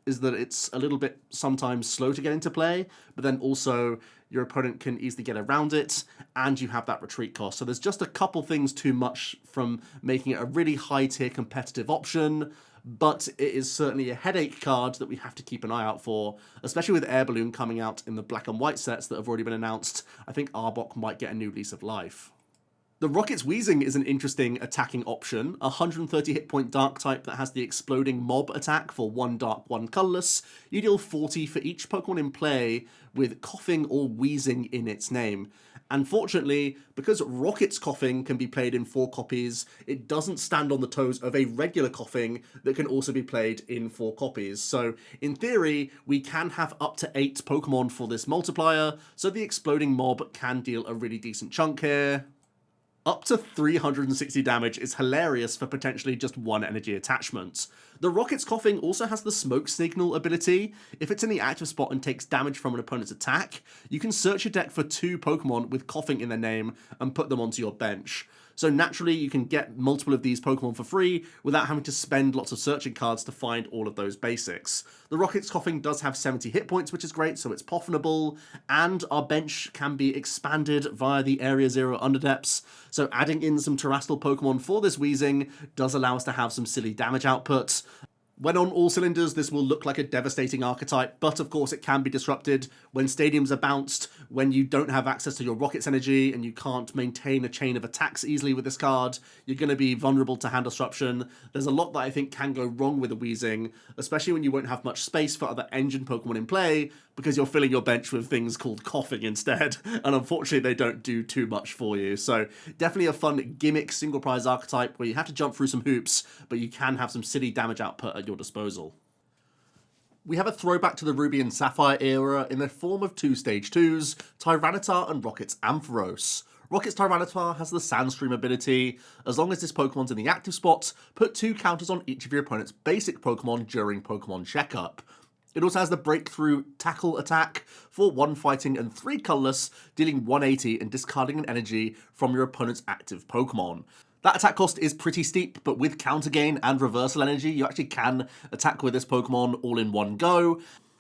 S1: is that it's a little bit sometimes slow to get into play, but then also your opponent can easily get around it, and you have that retreat cost. So there's just a couple things too much from making it a really high-tier competitive option, but it is certainly a headache card that we have to keep an eye out for, especially with Air Balloon coming out in the black and white sets that have already been announced. I think Arbok might get a new lease of life. The Rocket's Weezing is an interesting attacking option, a 130 hit point dark type that has the exploding mob attack for 1 dark, 1 colourless. You deal 40 for each Pokemon in play with coughing or wheezing in its name. And fortunately, because Rocket's Coughing can be played in 4 copies, it doesn't stand on the toes of a regular Coughing that can also be played in 4 copies. So in theory, we can have up to 8 Pokemon for this multiplier, so the Exploding Mob can deal a really decent chunk here. Up to 360 damage is hilarious for potentially just 1 energy attachment. The Rocket's Coughing also has the Smoke Signal ability. If it's in the active spot and takes damage from an opponent's attack, you can search your deck for 2 Pokemon with Coughing in their name and put them onto your bench. So naturally, you can get multiple of these Pokemon for free without having to spend lots of searching cards to find all of those basics. The Rocket's Coughing does have 70 hit points, which is great, so it's poffinable, and our bench can be expanded via the Area 0 Underdepths, so adding in some Terrestrial Pokemon for this Weezing does allow us to have some silly damage output. When on all cylinders, this will look like a devastating archetype, but of course it can be disrupted when stadiums are bounced, when you don't have access to your Rocket's energy, and you can't maintain a chain of attacks easily with this card. You're going to be vulnerable to hand disruption. There's a lot that I think can go wrong with a Weezing, especially when you won't have much space for other engine Pokemon in play, because you're filling your bench with things called Coughing instead, and unfortunately they don't do too much for you. So definitely a fun gimmick single prize archetype where you have to jump through some hoops, but you can have some silly damage output at your disposal. We have a throwback to the Ruby and Sapphire era in the form of 2 Stage 2s, Tyranitar and Rocket's Ampharos. Rocket's Tyranitar has the Sandstream ability. As long as this Pokemon's in the active spot, put 2 counters on each of your opponent's basic Pokemon during Pokemon Checkup. It also has the Breakthrough Tackle attack for 1 fighting and 3 colorless, dealing 180 and discarding an energy from your opponent's active Pokemon. That attack cost is pretty steep, but with counter gain and reversal energy, you actually can attack with this Pokemon all in one go.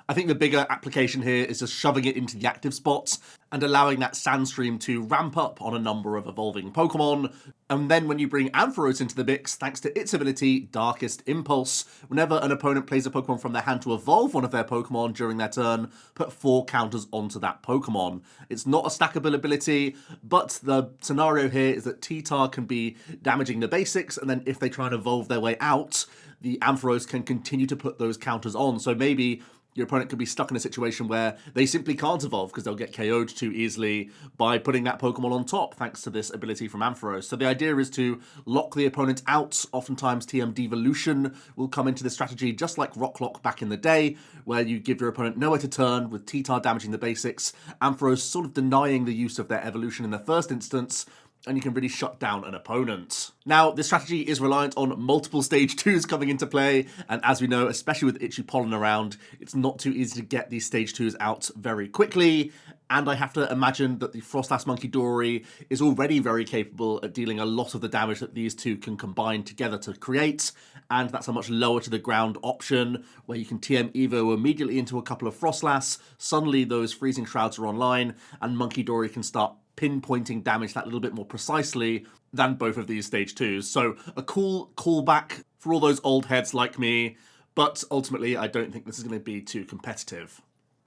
S1: I think the bigger application here is just shoving it into the active spots and allowing that Sandstream to ramp up on a number of evolving Pokemon. And then when you bring Ampharos into the mix, thanks to its ability, Darkest Impulse, whenever an opponent plays a Pokemon from their hand to evolve one of their Pokemon during their turn, put 4 counters onto that Pokemon. It's not a stackable ability, but the scenario here is that T-Tar can be damaging the basics, and then if they try and evolve their way out, the Ampharos can continue to put those counters on. So maybe your opponent could be stuck in a situation where they simply can't evolve because they'll get KO'd too easily by putting that Pokemon on top thanks to this ability from Ampharos. So the idea is to lock the opponent out. Oftentimes TM Devolution will come into this strategy just like Rock Lock back in the day, where you give your opponent nowhere to turn with T-Tar damaging the basics, Ampharos sort of denying the use of their evolution in the first instance, and you can really shut down an opponent. Now, this strategy is reliant on multiple Stage 2s coming into play, and as we know, especially with Itchy Pollen around, it's not too easy to get these Stage 2s out very quickly, and I have to imagine that the Frostlass Monkey Dory is already very capable at dealing a lot of the damage that these 2 can combine together to create, and that's a much lower to the ground option, where you can TM Evo immediately into a couple of Frostlass, suddenly those Freezing Shrouds are online, and Monkey Dory can start pinpointing damage that little bit more precisely than both of these Stage 2s. So a cool callback for all those old heads like me, but ultimately I don't think this is going to be too competitive.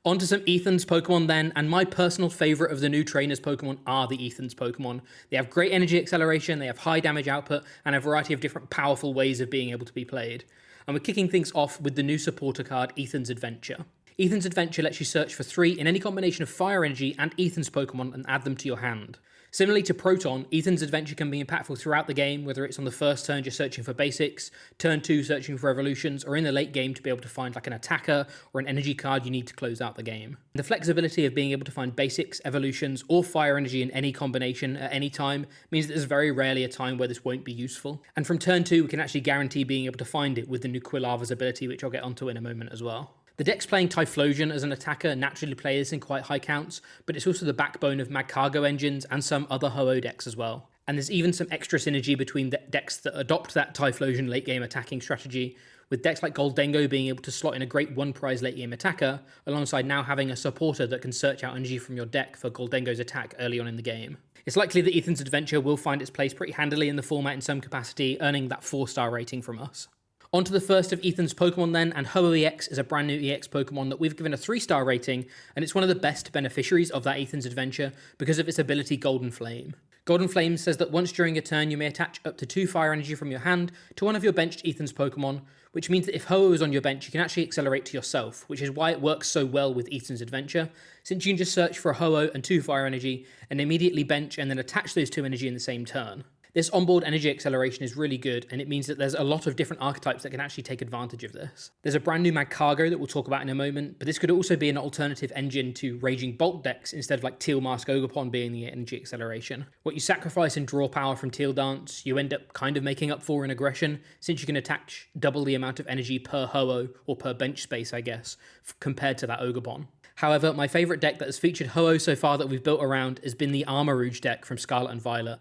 S2: On to some Ethan's Pokemon then, and my personal favourite of the new trainers Pokemon are the Ethan's Pokemon. They have great energy acceleration, they have high damage output, and a variety of different powerful ways of being able to be played. And we're kicking things off with the new supporter card, Ethan's Adventure. Ethan's Adventure lets you search for 3 in any combination of Fire Energy and Ethan's Pokemon and add them to your hand. Similarly to Proton, Ethan's Adventure can be impactful throughout the game, whether it's on the first turn just searching for basics, turn 2 searching for evolutions, or in the late game to be able to find like an attacker or an energy card you need to close out the game. The flexibility of being able to find basics, evolutions, or Fire Energy in any combination at any time means that there's very rarely a time where this won't be useful. And from turn 2 we can actually guarantee being able to find it with the new Quilava's ability, which I'll get onto in a moment as well. The decks playing Typhlosion as an attacker naturally play this in quite high counts, but it's also the backbone of Magcargo engines and some other Ho-Oh decks as well. And there's even some extra synergy between the decks that adopt that Typhlosion late game attacking strategy, with decks like Goldengo being able to slot in a great 1-prize late game attacker, alongside now having a supporter that can search out energy from your deck for Goldengo's attack early on in the game. It's likely that Ethan's Adventure will find its place pretty handily in the format in some capacity, earning that 4-star rating from us. On to the first of Ethan's Pokemon then, and Ho-Oh EX is a brand new EX Pokemon that we've given a 3-star rating, and it's one of the best beneficiaries of that Ethan's Adventure because of its ability Golden Flame. Golden Flame says that once during a turn, you may attach up to 2 fire energy from your hand to one of your benched Ethan's Pokemon, which means that if Ho-Oh is on your bench, you can actually accelerate to yourself, which is why it works so well with Ethan's Adventure, since you can just search for a Ho-Oh and 2 fire energy, and immediately bench and then attach those 2 energy in the same turn. This onboard energy acceleration is really good, and it means that there's a lot of different archetypes that can actually take advantage of this. There's a brand new Magcargo that we'll talk about in a moment, but this could also be an alternative engine to Raging Bolt decks instead of like Teal Mask Ogerpon being the energy acceleration. What you sacrifice and draw power from Teal Dance, you end up kind of making up for in aggression, since you can attach double the amount of energy per Ho-Oh, or per bench space I guess, compared to that Ogerpon. However, my favourite deck that has featured Ho-Oh so far that we've built around has been the Armarouge deck from Scarlett and Violet.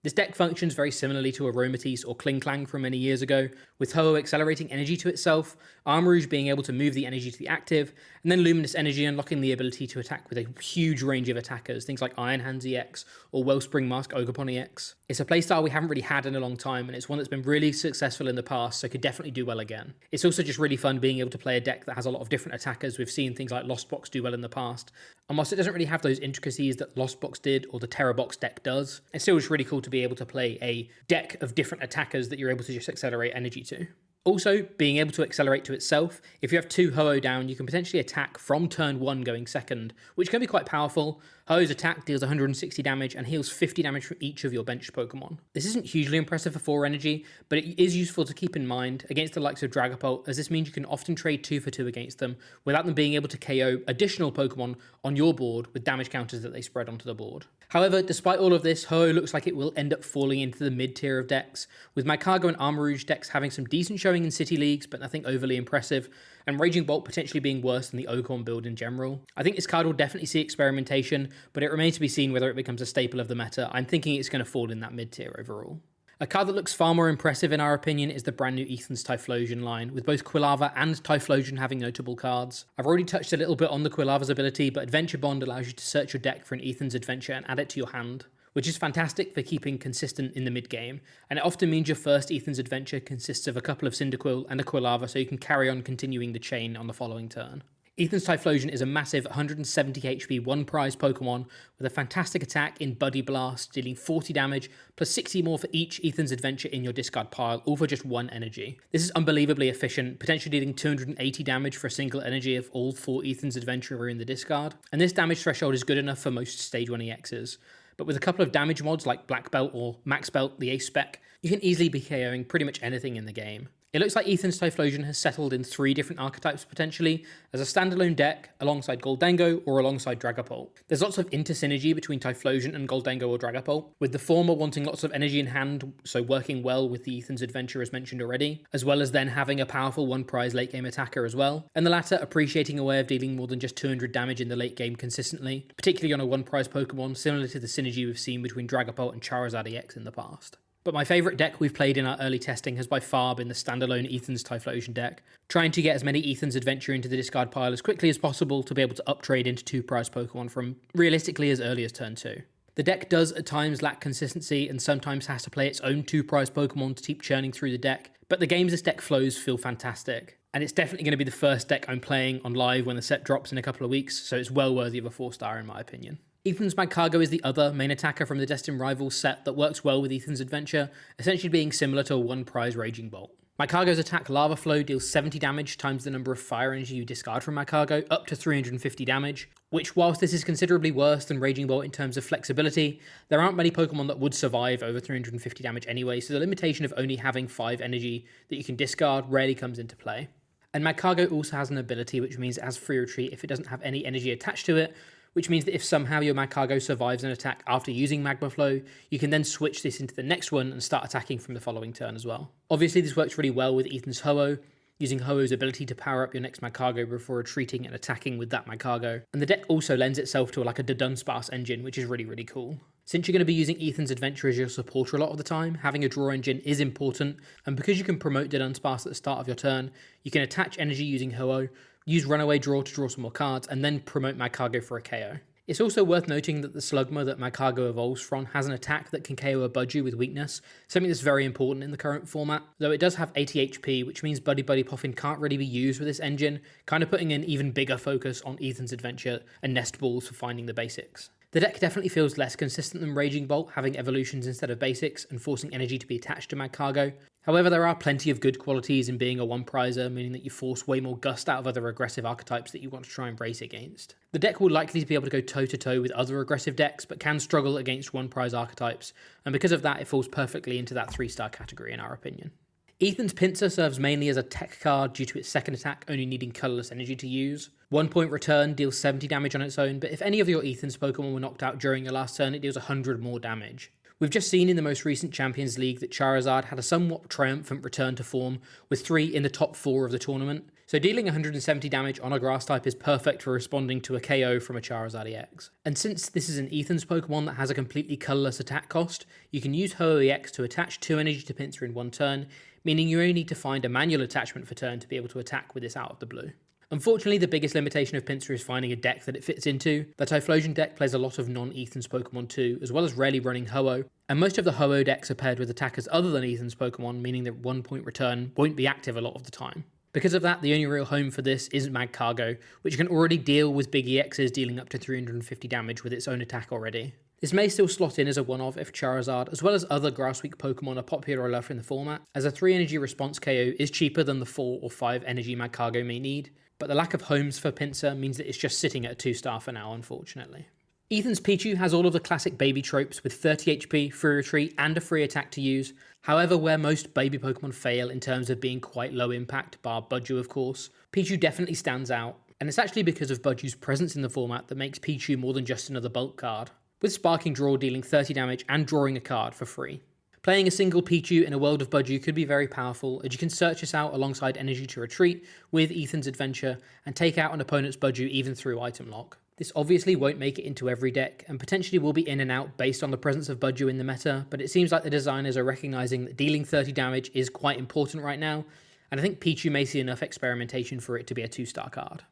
S2: This deck functions very similarly to Aromatisse or Klinklang from many years ago, with Ho-Oh accelerating energy to itself, Armarouge being able to move the energy to the active, and then Luminous Energy unlocking the ability to attack with a huge range of attackers, things like Iron Hands EX or Wellspring Mask Ogerpon EX. It's a playstyle we haven't really had in a long time, and it's one that's been really successful in the past, so could definitely do well again. It's also just really fun being able to play a deck that has a lot of different attackers. We've seen things like Lost Box do well in the past, and whilst it doesn't really have those intricacies that Lost Box did or the Terra Box deck does, it's still just really cool to be able to play a deck of different attackers that you're able to just accelerate energy to. Also, being able to accelerate to itself, if you have 2 Ho-Oh down, you can potentially attack from turn 1 going second, which can be quite powerful. Ho-Oh's attack deals 160 damage and heals 50 damage from each of your benched Pokemon. This isn't hugely impressive for 4 energy, but it is useful to keep in mind against the likes of Dragapult, as this means you can often trade 2 for 2 against them, without them being able to KO additional Pokemon on your board with damage counters that they spread onto the board. However, despite all of this, Ho-Oh looks like it will end up falling into the mid-tier of decks, with Magcargo and Armarouge decks having some decent showing in City Leagues, but nothing overly impressive, and Raging Bolt potentially being worse than the Ocorn build in general. I think this card will definitely see experimentation, but it remains to be seen whether it becomes a staple of the meta. I'm thinking it's going to fall in that mid-tier overall. A card that looks far more impressive in our opinion is the brand new Ethan's Typhlosion line, with both Quilava and Typhlosion having notable cards. I've already touched a little bit on the Quilava's ability, but Adventure Bond allows you to search your deck for an Ethan's Adventure and add it to your hand, which is fantastic for keeping consistent in the mid-game, and it often means your first Ethan's Adventure consists of a couple of Cyndaquil and a Quilava, so you can carry on continuing the chain on the following turn. Ethan's Typhlosion is a massive 170 HP one-prize Pokemon with a fantastic attack in Buddy Blast, dealing 40 damage plus 60 more for each Ethan's Adventure in your discard pile, all for just 1 energy. This is unbelievably efficient, potentially dealing 280 damage for a single energy if all 4 Ethan's Adventure are in the discard, and this damage threshold is good enough for most Stage 1 EXs. But with a couple of damage mods like Black Belt or Max Belt, the Ace spec, you can easily be KOing pretty much anything in the game. It looks like Ethan's Typhlosion has settled in 3 different archetypes potentially, as a standalone deck, alongside Goldango or alongside Dragapult. There's lots of inter-synergy between Typhlosion and Goldango or Dragapult, with the former wanting lots of energy in hand, so working well with the Ethan's Adventure as mentioned already, as well as then having a powerful one-prize late-game attacker as well, and the latter appreciating a way of dealing more than just 200 damage in the late game consistently, particularly on a one-prize Pokemon, similar to the synergy we've seen between Dragapult and Charizard EX in the past. But my favourite deck we've played in our early testing has by far been the standalone Ethan's Typhlosion deck, trying to get as many Ethan's Adventure into the discard pile as quickly as possible to be able to uptrade into 2-prize Pokemon from realistically as early as turn 2. The deck does at times lack consistency and sometimes has to play its own 2-prize Pokemon to keep churning through the deck, but the games this deck flows feel fantastic. And it's definitely going to be the first deck I'm playing on live when the set drops in a couple of weeks, so it's well worthy of a 4-star in my opinion. Ethan's Magcargo is the other main attacker from the Destined Rivals set that works well with Ethan's Adventure, essentially being similar to a one-prize Raging Bolt. Magcargo's attack Lava Flow deals 70 damage times the number of fire energy you discard from Magcargo, up to 350 damage, which whilst this is considerably worse than Raging Bolt in terms of flexibility, there aren't many Pokemon that would survive over 350 damage anyway, so the limitation of only having 5 energy that you can discard rarely comes into play. And Magcargo also has an ability which means it has free retreat if it doesn't have any energy attached to it, which means that if somehow your Magcargo survives an attack after using Magma Flow, you can then switch this into the next one and start attacking from the following turn as well. Obviously this works really well with Ethan's Ho-Oh, using Ho-Oh's ability to power up your next Magcargo before retreating and attacking with that Magcargo. And the deck also lends itself to like a Dunsparce engine, which is really cool. Since you're going to be using Ethan's Adventure as your supporter a lot of the time, having a draw engine is important, and because you can promote Dunsparce at the start of your turn, you can attach energy using Ho-Oh, use Runaway Draw to draw some more cards, and then promote Magcargo for a KO. It's also worth noting that the Slugma that Magcargo evolves from has an attack that can KO a Budgie with weakness, something that's very important in the current format, though it does have 80 HP, which means Buddy Buddy Poffin can't really be used with this engine, kind of putting an even bigger focus on Ethan's Adventure and Nest Balls for finding the basics. The deck definitely feels less consistent than Raging Bolt, having evolutions instead of basics and forcing energy to be attached to Magcargo. However, there are plenty of good qualities in being a one-prizer, meaning that you force way more gust out of other aggressive archetypes that you want to try and race against. The deck will likely be able to go toe-to-toe with other aggressive decks, but can struggle against one-prize archetypes, and because of that, it falls perfectly into that 3-star category in our opinion. Ethan's Pinsir serves mainly as a tech card due to its second attack only needing colourless energy to use. 1 point return deals 70 damage on its own, but if any of your Ethan's Pokemon were knocked out during your last turn, it deals 100 more damage. We've just seen in the most recent Champions League that Charizard had a somewhat triumphant return to form, with 3 in the top 4 of the tournament, so dealing 170 damage on a grass type is perfect for responding to a KO from a Charizard EX. And since this is an Ethan's Pokemon that has a completely colourless attack cost, you can use Ho-Oh EX to attach 2 energy to Pinsir in 1 turn, meaning you only need to find a manual attachment for turn to be able to attack with this out of the blue. Unfortunately, the biggest limitation of Pinsir is finding a deck that it fits into. The Typhlosion deck plays a lot of non-Ethan's Pokemon too, as well as rarely running Ho-Oh, and most of the Ho-Oh decks are paired with attackers other than Ethan's Pokemon, meaning that 1 point return won't be active a lot of the time. Because of that, the only real home for this is Magcargo, which can already deal with big EXs dealing up to 350 damage with its own attack already. This may still slot in as a one-off if Charizard, as well as other Grass-weak Pokemon, are popular enough in the format, as a 3 energy response KO is cheaper than the 4 or 5 energy Magcargo may need, but the lack of homes for Pinsir means that it's just sitting at a 2-star for now, unfortunately. Ethan's Pichu has all of the classic baby tropes with 30 HP, free retreat, and a free attack to use. However, where most baby Pokemon fail in terms of being quite low impact, bar Budju of course, Pichu definitely stands out, and it's actually because of Budju's presence in the format that makes Pichu more than just another bulk card, with Sparking Draw dealing 30 damage and drawing a card for free. Playing a single Pichu in a world of Budju could be very powerful, as you can search this out alongside Energy to Retreat with Ethan's Adventure and take out an opponent's Budju even through item lock. This obviously won't make it into every deck, and potentially will be in and out based on the presence of Budju in the meta, but it seems like the designers are recognising that dealing 30 damage is quite important right now, and I think Pichu may see enough experimentation for it to be a 2-star card.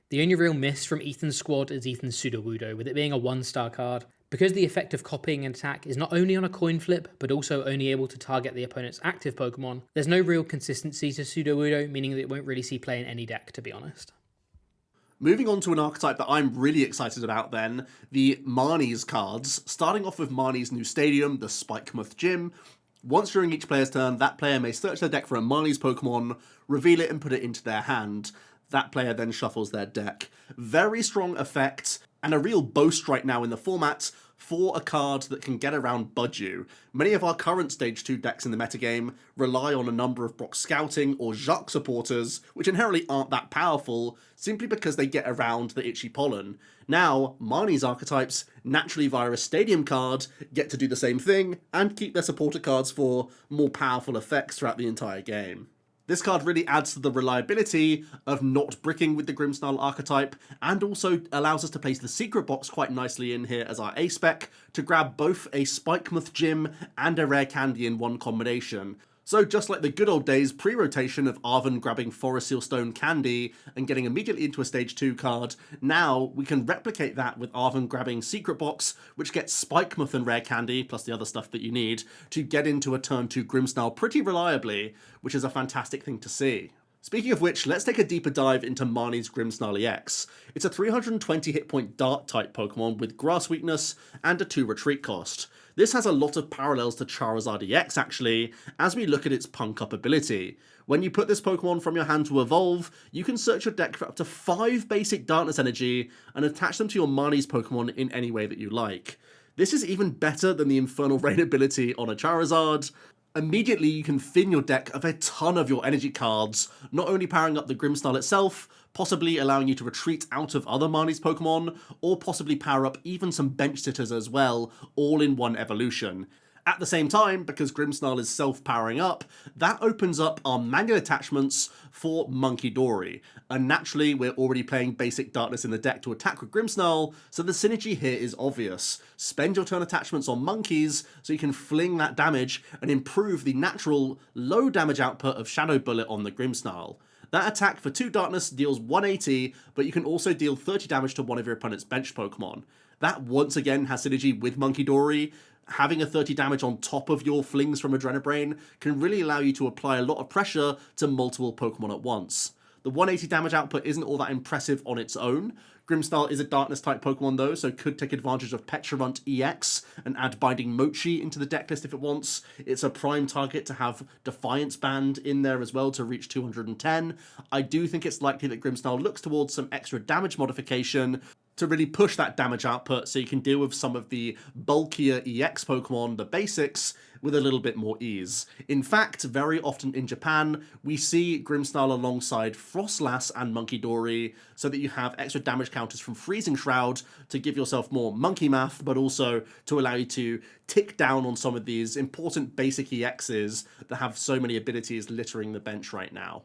S2: The only real miss from Ethan's squad is Ethan's Sudowoodo, with it being a 1-star card. Because the effect of copying an attack is not only on a coin flip, but also only able to target the opponent's active Pokemon, there's no real consistency to Sudowoodo, meaning that it won't really see play in any deck, to be honest.
S1: Moving on to an archetype that I'm really excited about then, the Marnie's cards. Starting off with Marnie's new stadium, the Spikemuth Gym. Once during each player's turn, that player may search their deck for a Marnie's Pokemon, reveal it and put it into their hand. That player then shuffles their deck. Very strong effect, and a real boast right now in the format for a card that can get around Budju. Many of our current Stage 2 decks in the metagame rely on a number of Brock Scouting or Jacques supporters, which inherently aren't that powerful, simply because they get around the Itchy Pollen. Now, Marnie's archetypes, naturally via a Stadium card, get to do the same thing, and keep their supporter cards for more powerful effects throughout the entire game. This card really adds to the reliability of not bricking with the Grimmsnarl archetype, and also allows us to place the secret box quite nicely in here as our A-spec to grab both a Spikemuth Gym and a rare candy in one combination. So just like the good old days pre-rotation of Arven grabbing Forest Seal Stone Candy and getting immediately into a Stage 2 card, now we can replicate that with Arven grabbing Secret Box, which gets Spikemuth and Rare Candy, plus the other stuff that you need, to get into a turn 2 Grimmsnarl pretty reliably, which is a fantastic thing to see. Speaking of which, let's take a deeper dive into Marnie's Grimmsnarl EX. It's a 320 hit point Dart type Pokemon with Grass weakness and a 2 retreat cost. This has a lot of parallels to Charizard EX actually, as we look at its punk up ability. When you put this Pokemon from your hand to evolve, you can search your deck for up to 5 basic Darkness energy and attach them to your Marnie's Pokemon in any way that you like. This is even better than the Infernal Rain ability on a Charizard. Immediately you can thin your deck of a ton of your energy cards, not only powering up the Grimmsnarl itself, possibly allowing you to retreat out of other Marnie's Pokemon, or possibly power up even some bench sitters as well, all in one evolution. At the same time, because Grimmsnarl is self-powering up, that opens up our manual attachments for Monkey Dory. And naturally, we're already playing basic Darkness in the deck to attack with Grimmsnarl, so the synergy here is obvious. Spend your turn attachments on monkeys, so you can fling that damage and improve the natural low damage output of Shadow Bullet on the Grimmsnarl. That attack for 2 Darkness deals 180, but you can also deal 30 damage to one of your opponent's bench Pokemon. That once again has synergy with Monkey Dory. Having a 30 damage on top of your flings from Adrenabrain can really allow you to apply a lot of pressure to multiple Pokemon at once. The 180 damage output isn't all that impressive on its own. Grimmsnarl is a Darkness-type Pokemon though, so could take advantage of Petrarunt EX and add Binding Mochi into the decklist if it wants. It's a prime target to have Defiance Band in there as well to reach 210. I do think it's likely that Grimmsnarl looks towards some extra damage modification to really push that damage output so you can deal with some of the bulkier EX Pokemon, the basics, with a little bit more ease. In fact, very often in Japan, we see Grimmsnarl alongside Frostlass and Munkidori so that you have extra damage counters from Freezing Shroud to give yourself more monkey math, but also to allow you to tick down on some of these important basic EXs that have so many abilities littering the bench right now.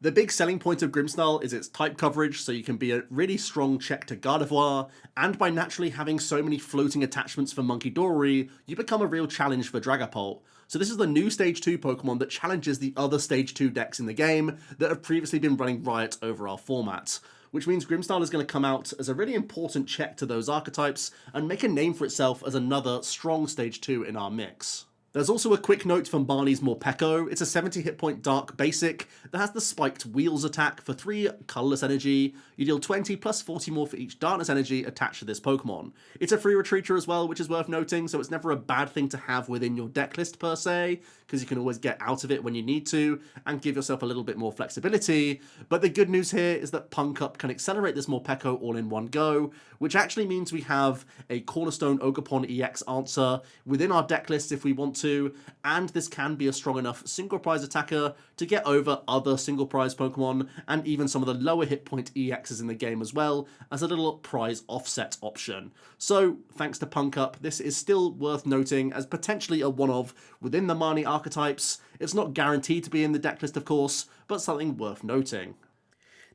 S1: The big selling point of Grimmsnarl is its type coverage, so you can be a really strong check to Gardevoir, and by naturally having so many floating attachments for Munkidori, you become a real challenge for Dragapult. So this is the new Stage 2 Pokemon that challenges the other Stage 2 decks in the game that have previously been running riot over our format, which means Grimmsnarl is going to come out as a really important check to those archetypes and make a name for itself as another strong Stage 2 in our mix. There's also a quick note from Marnie's Morpeko. It's a 70 hit point Dark Basic that has the spiked Wheels attack for 3 colourless energy. You deal 20 plus 40 more for each Darkness energy attached to this Pokemon. It's a free retreater as well, which is worth noting, so it's never a bad thing to have within your deck list per se, because you can always get out of it when you need to, and give yourself a little bit more flexibility. But the good news here is that Punk Up can accelerate this Morpeko all in one go, which actually means we have a Cornerstone Ogerpon EX answer within our deck list if we want to, and this can be a strong enough single prize attacker to get over other single prize Pokemon and even some of the lower hit point EXs in the game as well as a little prize offset option. So thanks to Punk Up, this is still worth noting as potentially a one-of within the Marnie archetypes. It's not guaranteed to be in the deck list of course, but something worth noting.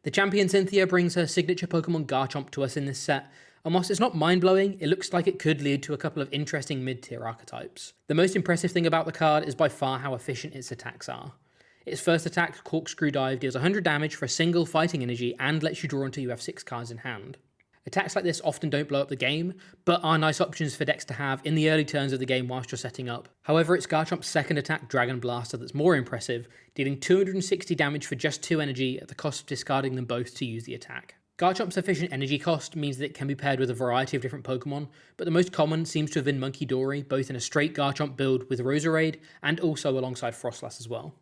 S2: The champion Cynthia brings her signature Pokemon Garchomp to us in this set, and whilst it's not mind-blowing, it looks like it could lead to a couple of interesting mid-tier archetypes. The most impressive thing about the card is by far how efficient its attacks are. Its first attack, Corkscrew Dive, deals 100 damage for a single fighting energy and lets you draw until you have 6 cards in hand. Attacks like this often don't blow up the game, but are nice options for decks to have in the early turns of the game whilst you're setting up. However, it's Garchomp's second attack, Dragon Blaster, that's more impressive, dealing 260 damage for just 2 energy at the cost of discarding them both to use the attack. Garchomp's efficient energy cost means that it can be paired with a variety of different Pokemon, but the most common seems to have been Munkidori, both in a straight Garchomp build with Roserade and also alongside Frostlass as well.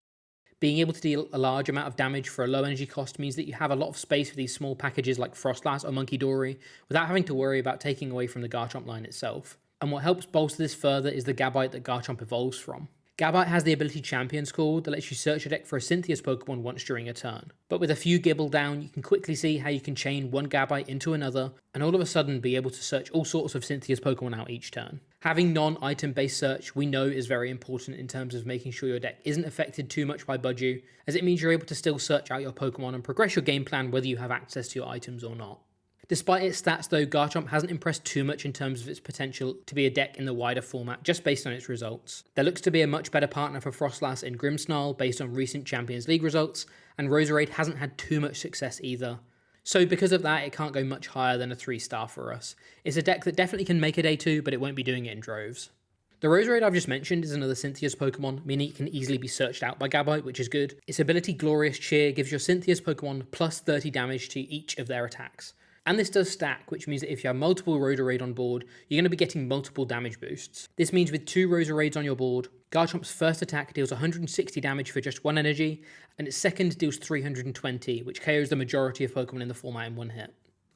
S2: Being able to deal a large amount of damage for a low energy cost means that you have a lot of space for these small packages like Frostlass or Munkidori without having to worry about taking away from the Garchomp line itself. And what helps bolster this further is the Gabite that Garchomp evolves from. Gabite has the ability Champion's Call that lets you search your deck for a Cynthia's Pokemon once during a turn. But with a few Gibble down, you can quickly see how you can chain one Gabite into another, and all of a sudden be able to search all sorts of Cynthia's Pokemon out each turn. Having non-item based search we know is very important in terms of making sure your deck isn't affected too much by Budgie, as it means you're able to still search out your Pokemon and progress your game plan whether you have access to your items or not. Despite its stats though, Garchomp hasn't impressed too much in terms of its potential to be a deck in the wider format just based on its results. There looks to be a much better partner for Frostlass in Grimmsnarl based on recent Champions League results, and Roserade hasn't had too much success either. So because of that, it can't go much higher than a 3-star for us. It's a deck that definitely can make a day 2, but it won't be doing it in droves. The Roserade I've just mentioned is another Cynthia's Pokemon, meaning it can easily be searched out by Gabite, which is good. Its ability Glorious Cheer gives your Cynthia's Pokemon plus 30 damage to each of their attacks. And this does stack, which means that if you have multiple Roserade on board, you're going to be getting multiple damage boosts. This means with 2 Roserades on your board, Garchomp's first attack deals 160 damage for just 1 energy, and its second deals 320, which KOs the majority of Pokemon in the format in 1 hit.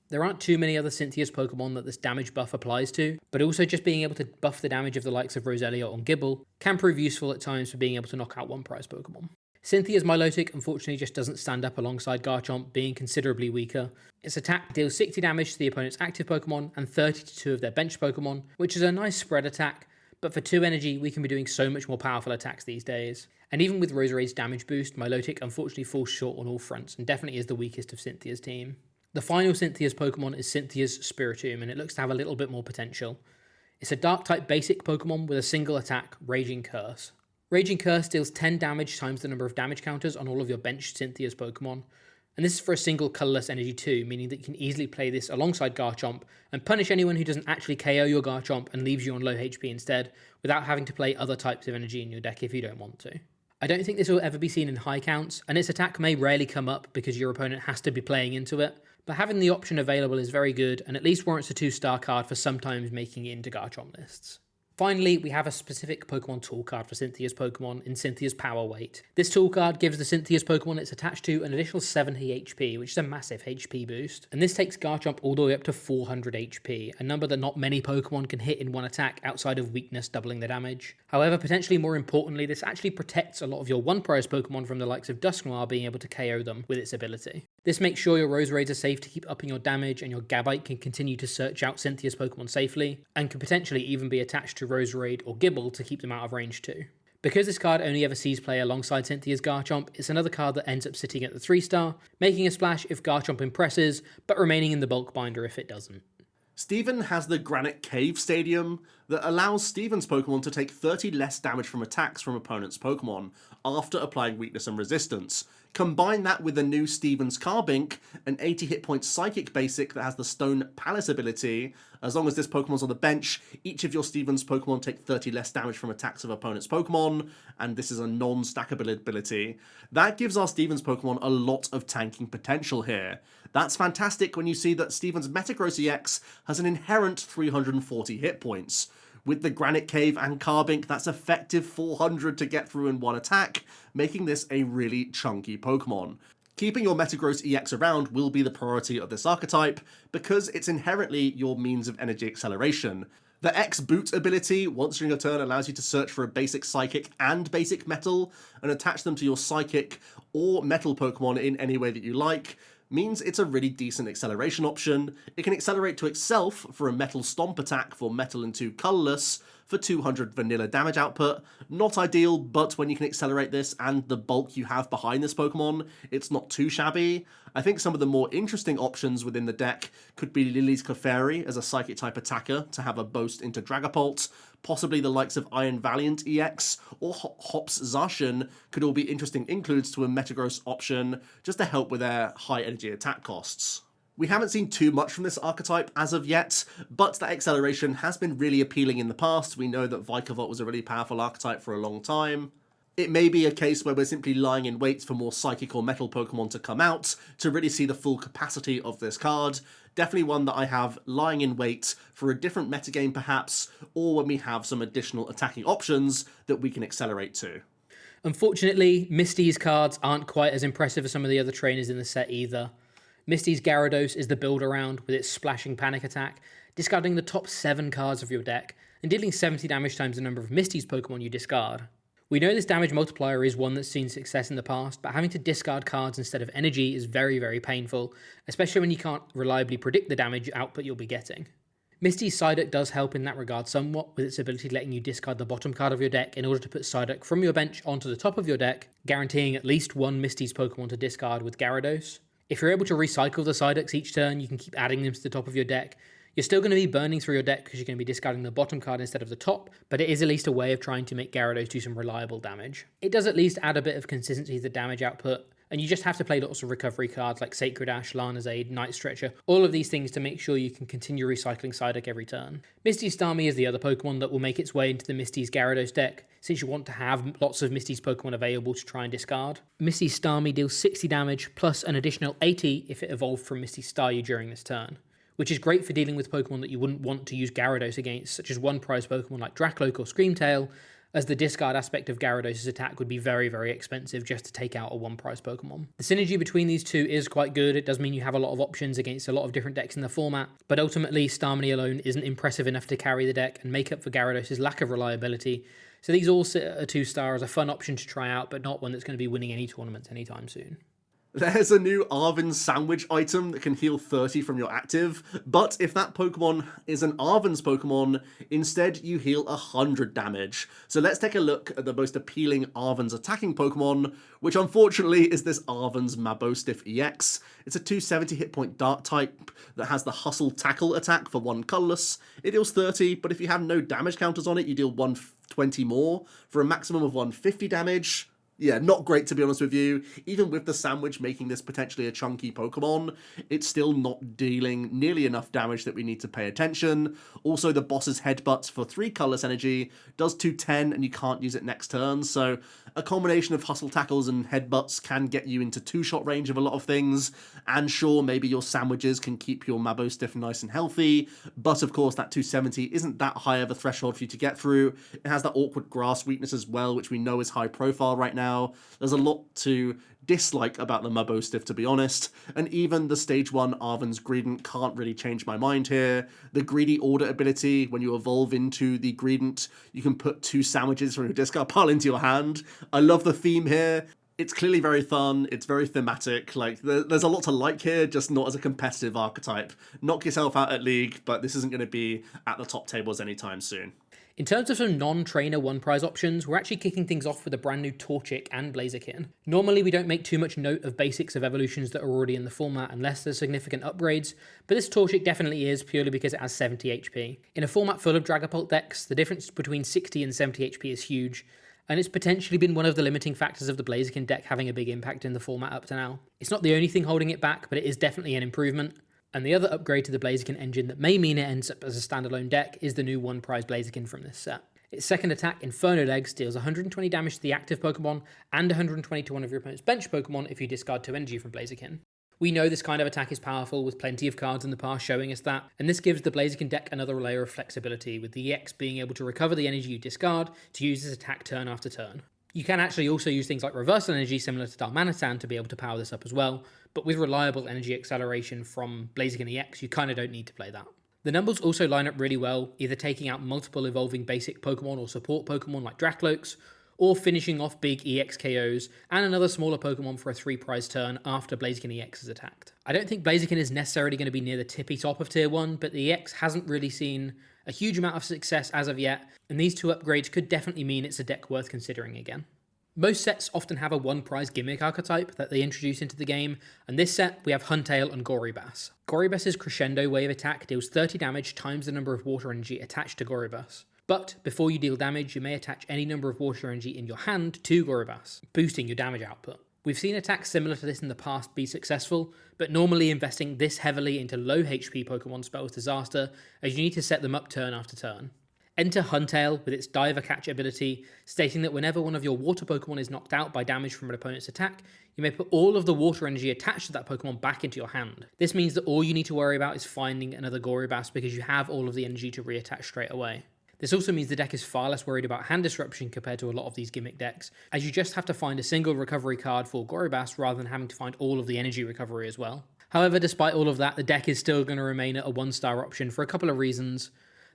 S2: There aren't too many other Cynthia's Pokemon that this damage buff applies to, but also just being able to buff the damage of the likes of Roselia or Gibble can prove useful at times for being able to knock out one prize Pokemon. Cynthia's Milotic unfortunately just doesn't stand up alongside Garchomp, being considerably weaker. Its attack deals 60 damage to the opponent's active Pokemon and 30 to 2 of their bench Pokemon, which is a nice spread attack, but for 2 energy we can be doing so much more powerful attacks these days. And even with Roserade's damage boost, Milotic unfortunately falls short on all fronts and definitely is the weakest of Cynthia's team. The final Cynthia's Pokemon is Cynthia's Spiritomb, and it looks to have a little bit more potential. It's a Dark-type basic Pokemon with a single attack, Raging Curse. Raging Curse deals 10 damage times the number of damage counters on all of your benched Cynthia's Pokemon, and this is for a single colourless energy too, meaning that you can easily play this alongside Garchomp and punish anyone who doesn't actually KO your Garchomp and leaves you on low HP instead, without having to play other types of energy in your deck if you don't want to. I don't think this will ever be seen in high counts, and its attack may rarely come up because your opponent has to be playing into it, but having the option available is very good and at least warrants a 2-star card for sometimes making it into Garchomp lists. Finally, we have a specific Pokemon tool card for Cynthia's Pokemon in Cynthia's Power Weight. This tool card gives the Cynthia's Pokemon it's attached to an additional 70 HP, which is a massive HP boost. And this takes Garchomp all the way up to 400 HP, a number that not many Pokemon can hit in one attack outside of weakness doubling the damage. However, potentially more importantly, this actually protects a lot of your one-prize Pokemon from the likes of Dusknoir being able to KO them with its ability. This makes sure your Roseraids are safe to keep upping your damage, and your Gabite can continue to search out Cynthia's Pokemon safely, and can potentially even be attached to Roserade or Gibble to keep them out of range too. Because this card only ever sees play alongside Cynthia's Garchomp, it's another card that ends up sitting at the 3-star, making a splash if Garchomp impresses, but remaining in the bulk binder if it doesn't.
S1: Steven has the Granite Cave Stadium that allows Steven's Pokemon to take 30 less damage from attacks from opponents' Pokemon after applying weakness and resistance. Combine that with the new Steven's Carbink, an 80 hit point Psychic basic that has the Stone Palace ability. As long as this Pokemon's on the bench, each of your Steven's Pokemon take 30 less damage from attacks of opponents' Pokemon, and this is a non-stackable ability. That gives our Steven's Pokemon a lot of tanking potential here. That's fantastic when you see that Steven's Metagross EX has an inherent 340 hit points. With the Granite Cave and Carbink, that's effective 400 to get through in one attack, making this a really chunky Pokemon. Keeping your Metagross EX around will be the priority of this archetype, because it's inherently your means of energy acceleration. The X-Boot ability, once during a turn, allows you to search for a basic Psychic and basic Metal, and attach them to your Psychic or Metal Pokemon in any way that you like, means it's a really decent acceleration option. It can accelerate to itself for a Metal Stomp attack for Metal and 2 Colourless for 200 vanilla damage output. Not ideal, but when you can accelerate this and the bulk you have behind this Pokemon, it's not too shabby. I think some of the more interesting options within the deck could be Lily's Clefairy as a Psychic-type attacker to have a boast into Dragapult, possibly the likes of Iron Valiant EX, or Hops Zacian could all be interesting includes to a Metagross option, just to help with their high energy attack costs. We haven't seen too much from this archetype as of yet, but that acceleration has been really appealing in the past. We know that Vikavolt was a really powerful archetype for a long time. It may be a case where we're simply lying in wait for more Psychic or Metal Pokemon to come out to really see the full capacity of this card. Definitely one that I have lying in wait for a different metagame perhaps, or when we have some additional attacking options that we can accelerate to.
S2: Unfortunately, Misty's cards aren't quite as impressive as some of the other trainers in the set either. Misty's Gyarados is the build-around with its splashing panic attack, discarding the top 7 cards of your deck, and dealing 70 damage times the number of Misty's Pokemon you discard. We know this damage multiplier is one that's seen success in the past, but having to discard cards instead of energy is very, very painful, especially when you can't reliably predict the damage output you'll be getting. Misty's Psyduck does help in that regard somewhat, with its ability letting you discard the bottom card of your deck in order to put Psyduck from your bench onto the top of your deck, guaranteeing at least one Misty's Pokemon to discard with Gyarados. If you're able to recycle the Psyducks each turn, you can keep adding them to the top of your deck. You're still going to be burning through your deck because you're going to be discarding the bottom card instead of the top, but it is at least a way of trying to make Gyarados do some reliable damage. It does at least add a bit of consistency to the damage output, and you just have to play lots of recovery cards like Sacred Ash, Lana's Aid, Night Stretcher, all of these things to make sure you can continue recycling Psyduck every turn. Misty's Starmie is the other Pokemon that will make its way into the Misty's Gyarados deck, since you want to have lots of Misty's Pokemon available to try and discard. Misty's Starmie deals 60 damage, plus an additional 80 if it evolved from Misty's Staryu during this turn, which is great for dealing with Pokemon that you wouldn't want to use Gyarados against, such as one-prize Pokemon like Dracloak or Screamtail, as the discard aspect of Gyarados' attack would be very, very expensive just to take out a one-prize Pokemon. The synergy between these two is quite good. It does mean you have a lot of options against a lot of different decks in the format, but ultimately Starmie alone isn't impressive enough to carry the deck and make up for Gyarados' lack of reliability, so these all sit at a 2-star as a fun option to try out, but not one that's going to be winning any tournaments anytime soon.
S1: There's a new Arven Sandwich item that can heal 30 from your active, but if that Pokemon is an Arven's Pokemon, instead you heal 100 damage. So let's take a look at the most appealing Arven's attacking Pokemon, which unfortunately is this Arven's Mabostiff EX. It's a 270 hit point Dark type that has the Hustle Tackle attack for 1 colourless. It deals 30, but if you have no damage counters on it, you deal 120 more for a maximum of 150 damage. Yeah, not great to be honest with you. Even with the sandwich making this potentially a chunky Pokemon, it's still not dealing nearly enough damage that we need to pay attention. Also, the boss's headbutts for 3 colorless energy does 210 and you can't use it next turn, so a combination of hustle tackles and headbutts can get you into 2-shot range of a lot of things, and sure, maybe your sandwiches can keep your Mabostiff nice and healthy, but of course that 270 isn't that high of a threshold for you to get through. It has that awkward grass weakness as well, which we know is high profile right now. There's a lot to dislike about the Mabostiff, to be honest, and even the stage 1 Arven's Greedent can't really change my mind here. The Greedy Order ability, when you evolve into the Greedent, you can put 2 sandwiches from your discard pile into your hand. I love the theme here. It's clearly very fun, it's very thematic, like, there's a lot to like here, just not as a competitive archetype. Knock yourself out at League, but this isn't going to be at the top tables anytime soon.
S2: In terms of some non-trainer one prize options, we're actually kicking things off with a brand new Torchic and Blaziken. Normally we don't make too much note of basics of evolutions that are already in the format unless there's significant upgrades, but this Torchic definitely is, purely because it has 70 HP. In a format full of Dragapult decks, the difference between 60 and 70 HP is huge, and it's potentially been one of the limiting factors of the Blaziken deck having a big impact in the format up to now. It's not the only thing holding it back, but it is definitely an improvement. And the other upgrade to the Blaziken engine that may mean it ends up as a standalone deck is the new one prize Blaziken from this set. Its second attack, Inferno Legs, deals 120 damage to the active Pokemon and 120 to one of your opponent's bench Pokemon if you discard 2 energy from Blaziken. We know this kind of attack is powerful, with plenty of cards in the past showing us that, and this gives the Blaziken deck another layer of flexibility, with the EX being able to recover the energy you discard to use this attack turn after turn. You can actually also use things like Reversal Energy similar to Darmanitan to be able to power this up as well, but with reliable energy acceleration from Blaziken EX, you kind of don't need to play that. The numbers also line up really well, either taking out multiple evolving basic Pokemon or support Pokemon like Drakloaks, or finishing off big EX KOs and another smaller Pokemon for a 3 prize turn after Blaziken EX is attacked. I don't think Blaziken is necessarily going to be near the tippy top of Tier 1, but the EX hasn't really seen a huge amount of success as of yet, and these 2 upgrades could definitely mean it's a deck worth considering again. Most sets often have a 1 prize gimmick archetype that they introduce into the game, and this set we have Huntail and Gorybas. Gorybas's Crescendo Wave attack deals 30 damage times the number of water energy attached to Gorybas. But before you deal damage, you may attach any number of water energy in your hand to Gorybas, boosting your damage output. We've seen attacks similar to this in the past be successful, but normally investing this heavily into low HP Pokemon spells disaster, as you need to set them up turn after turn. Enter Huntail with its Diver Catch ability, stating that whenever one of your water Pokemon is knocked out by damage from an opponent's attack, you may put all of the water energy attached to that Pokemon back into your hand. This means that all you need to worry about is finding another Gorybas because you have all of the energy to reattach straight away. This also means the deck is far less worried about hand disruption compared to a lot of these gimmick decks, as you just have to find a single recovery card for Gorybas rather than having to find all of the energy recovery as well. However, despite all of that, the deck is still going to remain at a 1-star option for a couple of reasons.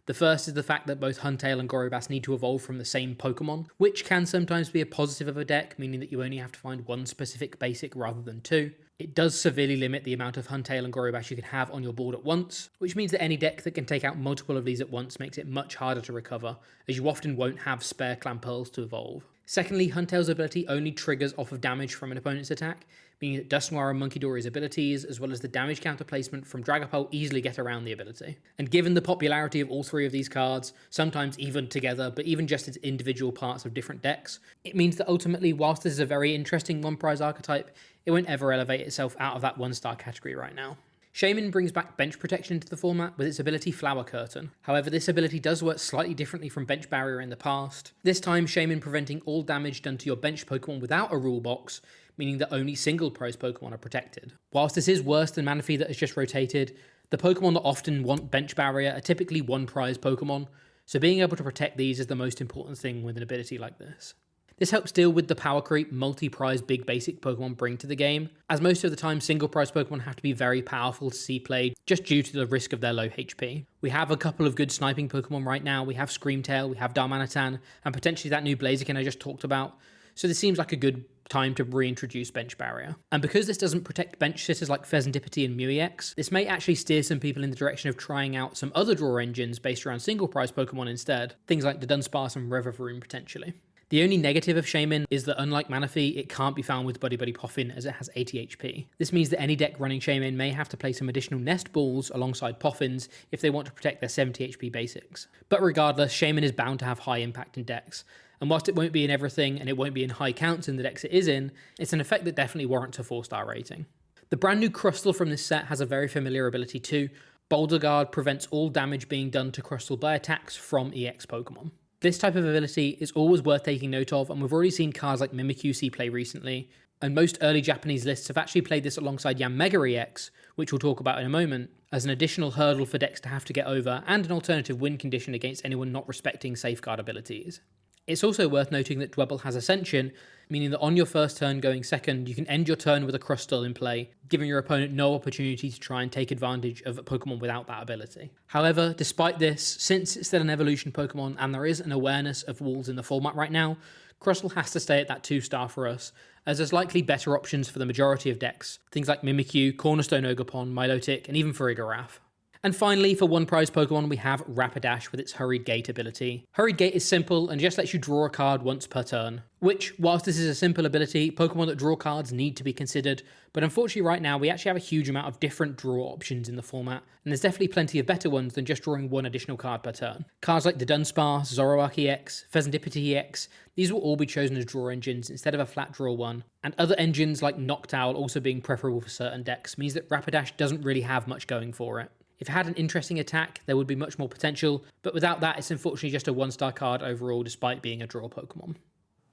S2: The first is the fact that both Huntail and Gorybas need to evolve from the same Pokemon, which can sometimes be a positive of a deck, meaning that you only have to find one specific basic rather than 2. It does severely limit the amount of Huntail and Gorybas you can have on your board at once, which means that any deck that can take out multiple of these at once makes it much harder to recover, as you often won't have spare Clamperls to evolve. Secondly, Huntail's ability only triggers off of damage from an opponent's attack, meaning that Dusknoir and Munkidori's abilities, as well as the damage counter placement from Dragapult, easily get around the ability. And given the popularity of all 3 of these cards, sometimes even together, but even just as individual parts of different decks, it means that ultimately, whilst this is a very interesting 1 prize archetype, it won't ever elevate itself out of that 1-star category right now. Shaymin brings back bench protection into the format with its ability Flower Curtain. However, this ability does work slightly differently from Bench Barrier in the past. This time, Shaymin preventing all damage done to your bench Pokemon without a rule box, meaning that only single prize Pokemon are protected. Whilst this is worse than Manaphy that has just rotated, the Pokemon that often want Bench Barrier are typically 1 prize Pokemon, so being able to protect these is the most important thing with an ability like this. This helps deal with the power creep multi-prize big basic Pokemon bring to the game, as most of the time single prize Pokemon have to be very powerful to see played just due to the risk of their low HP. We have a couple of good sniping Pokemon right now. We have Screamtail, we have Darmanitan, and potentially that new Blaziken I just talked about, so this seems like a good time to reintroduce Bench Barrier. And because this doesn't protect bench sitters like Pheasantipity and Mew-EX, this may actually steer some people in the direction of trying out some other draw engines based around single prize Pokemon instead, things like the Dunsparce and Revavroom potentially. The only negative of Shaymin is that unlike Manaphy, it can't be found with Buddy Buddy Poffin as it has 80 HP. This means that any deck running Shaymin may have to play some additional Nest Balls alongside Poffins if they want to protect their 70 HP basics. But regardless, Shaymin is bound to have high impact in decks, And whilst it won't be in everything and it won't be in high counts in the decks it is in, it's an effect that definitely warrants a 4-star rating. The brand new Crustle from this set has a very familiar ability too. Boulder Guard prevents all damage being done to Crustle by attacks from EX Pokemon. This type of ability is always worth taking note of, and we've already seen cards like Mimikyu see play recently, and most early Japanese lists have actually played this alongside Yanmega EX, which we'll talk about in a moment, as an additional hurdle for decks to have to get over and an alternative win condition against anyone not respecting safeguard abilities. It's also worth noting that Dwebble has Ascension, meaning that on your first turn going second, you can end your turn with a Crustle in play, giving your opponent no opportunity to try and take advantage of a Pokemon without that ability. However, despite this, since it's still an evolution Pokemon and there is an awareness of walls in the format right now, Crustle has to stay at that 2-star for us, as there's likely better options for the majority of decks, things like Mimikyu, Cornerstone Ogerpon, Milotic, and even Farigiraf. And finally, for one prize Pokemon, we have Rapidash with its Hurried Gate ability. Hurried Gate is simple and just lets you draw a card once per turn, which, whilst this is a simple ability, Pokemon that draw cards need to be considered, but unfortunately right now we actually have a huge amount of different draw options in the format, and there's definitely plenty of better ones than just drawing one additional card per turn. Cards like the Dunsparce, Zoroark EX, Pheasantipity EX, these will all be chosen as draw engines instead of a flat draw one, and other engines like Noctowl also being preferable for certain decks means that Rapidash doesn't really have much going for it. If it had an interesting attack, there would be much more potential, but without that, it's unfortunately just a 1-star card overall, despite being a draw Pokemon.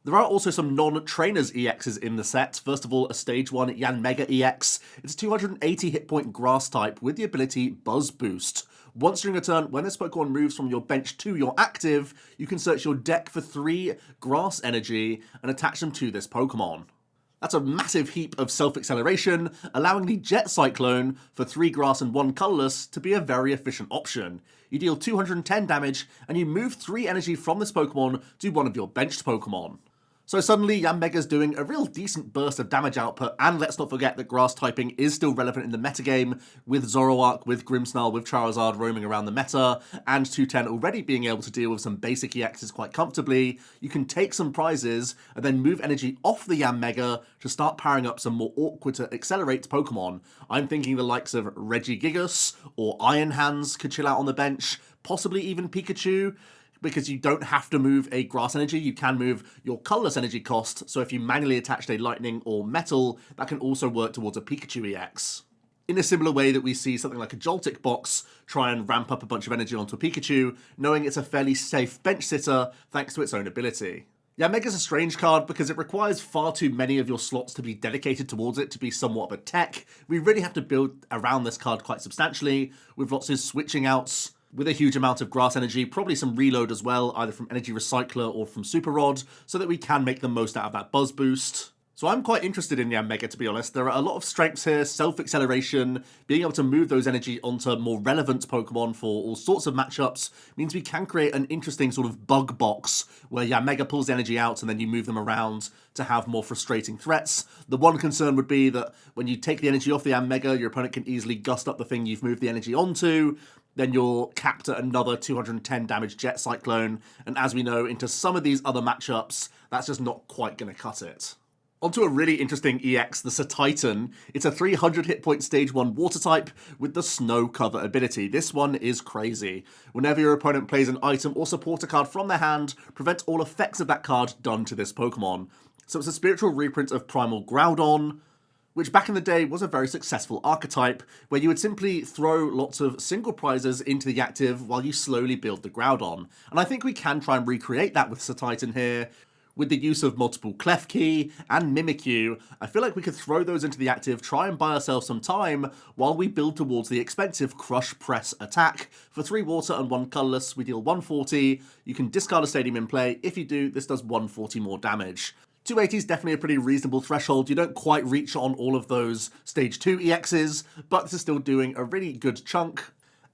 S1: There are also some non-trainers EXs in the set. First of all, a Stage 1 Yanmega EX. It's a 280 hit point grass type with the ability Buzz Boost. Once during a turn, when this Pokemon moves from your bench to your active, you can search your deck for 3 grass energy and attach them to this Pokemon. That's a massive heap of self-acceleration, allowing the Jet Cyclone for 3 grass and 1 colourless to be a very efficient option. You deal 210 damage, and you move 3 energy from this Pokemon to one of your benched Pokemon. So suddenly, Yanmega's doing a real decent burst of damage output, and let's not forget that grass typing is still relevant in the metagame, with Zoroark, with Grimmsnarl, with Charizard roaming around the meta, and 210 already being able to deal with some basic EXs quite comfortably. You can take some prizes, and then move energy off the Yanmega to start powering up some more awkward to accelerate Pokemon. I'm thinking the likes of Regigigas or Iron Hands could chill out on the bench, possibly even Pikachu, because you don't have to move a grass energy, you can move your colourless energy cost, so if you manually attached a lightning or metal, that can also work towards a Pikachu EX. In a similar way that we see something like a Joltik box try and ramp up a bunch of energy onto a Pikachu, knowing it's a fairly safe bench sitter thanks to its own ability. Yanmega's a strange card because it requires far too many of your slots to be dedicated towards it to be somewhat of a tech. We really have to build around this card quite substantially, with lots of switching outs, with a huge amount of grass energy, probably some reload as well, either from Energy Recycler or from Super Rod, so that we can make the most out of that Buzz Boost. So I'm quite interested in Yanmega, to be honest. There are a lot of strengths here, self-acceleration, being able to move those energy onto more relevant Pokemon for all sorts of matchups means we can create an interesting sort of bug box where Yanmega pulls the energy out and then you move them around to have more frustrating threats. The one concern would be that when you take the energy off the Yanmega, your opponent can easily gust up the thing you've moved the energy onto, then you're capped at another 210 damage Jet Cyclone, and as we know, into some of these other matchups, that's just not quite going to cut it. Onto a really interesting EX, the Satitan. It's a 300 hit point stage 1 water type with the Snow Cover ability. This one is crazy. Whenever your opponent plays an item or support a card from their hand, prevent all effects of that card done to this Pokemon. So it's a spiritual reprint of Primal Groudon, which back in the day was a very successful archetype, where you would simply throw lots of single prizes into the active while you slowly build the Groudon. And I think we can try and recreate that with Satitan here. With the use of multiple Klefki and Mimikyu, I feel like we could throw those into the active, try and buy ourselves some time while we build towards the expensive Crush Press attack. For 3 water and 1 colourless, we deal 140. You can discard a Stadium in play. If you do, this does 140 more damage. 280 is definitely a pretty reasonable threshold. You don't quite reach on all of those Stage 2 EXs, but this is still doing a really good chunk,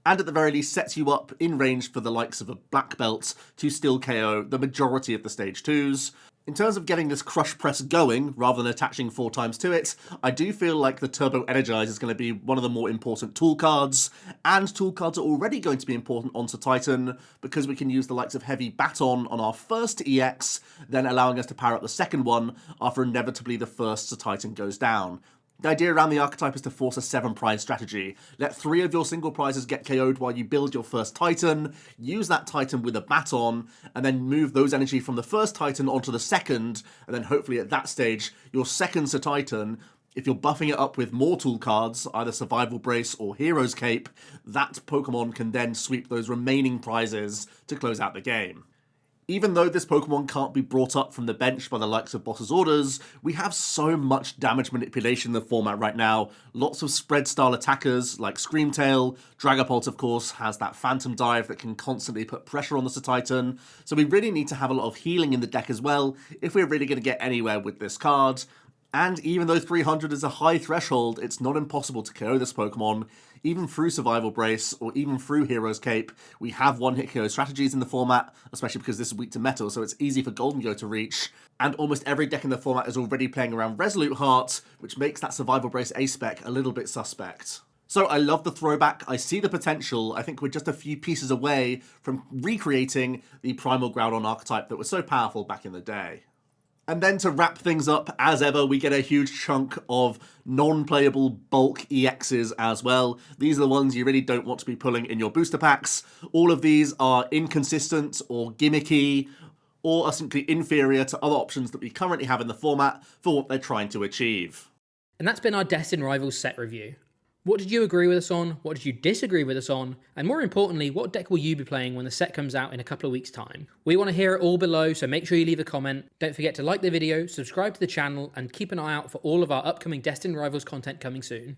S1: and at the very least sets you up in range for the likes of a Black Belt to still KO the majority of the Stage 2s. In terms of getting this Crush Press going, rather than attaching 4 times to it, I do feel like the Turbo Energize is going to be one of the more important tool cards, and tool cards are already going to be important on Titan because we can use the likes of Heavy Baton on our first EX, then allowing us to power up the second one after inevitably the first Titan goes down. The idea around the archetype is to force a 7-prize strategy. Let 3 of your single prizes get KO'd while you build your first Titan, use that Titan with a baton, and then move those energy from the first Titan onto the second, and then hopefully at that stage, your second Titan, if you're buffing it up with more tool cards, either Survival Brace or Hero's Cape, that Pokemon can then sweep those remaining prizes to close out the game. Even though this Pokemon can't be brought up from the bench by the likes of Boss's Orders, we have so much damage manipulation in the format right now. Lots of spread-style attackers like Screamtail. Dragapult, of course, has that Phantom Dive that can constantly put pressure on the Titan. So we really need to have a lot of healing in the deck as well if we're really going to get anywhere with this card. And even though 300 is a high threshold, it's not impossible to KO this Pokemon. Even through Survival Brace, or even through Hero's Cape, we have one-hit KO strategies in the format, especially because this is weak to metal, so it's easy for Golden Go to reach. And almost every deck in the format is already playing around Resolute Heart, which makes that Survival Brace A-spec a little bit suspect. So I love the throwback, I see the potential. I think we're just a few pieces away from recreating the Primal Groudon archetype that was so powerful back in the day. And then to wrap things up, as ever, we get a huge chunk of non-playable bulk EXs as well. These are the ones you really don't want to be pulling in your booster packs. All of these are inconsistent or gimmicky, or are simply inferior to other options that we currently have in the format for what they're trying to achieve.
S2: And that's been our Destined Rivals set review. What did you agree with us on? What did you disagree with us on? And more importantly, what deck will you be playing when the set comes out in a couple of weeks' time? We want to hear it all below, so make sure you leave a comment. Don't forget to like the video, subscribe to the channel, and keep an eye out for all of our upcoming Destined Rivals content coming soon.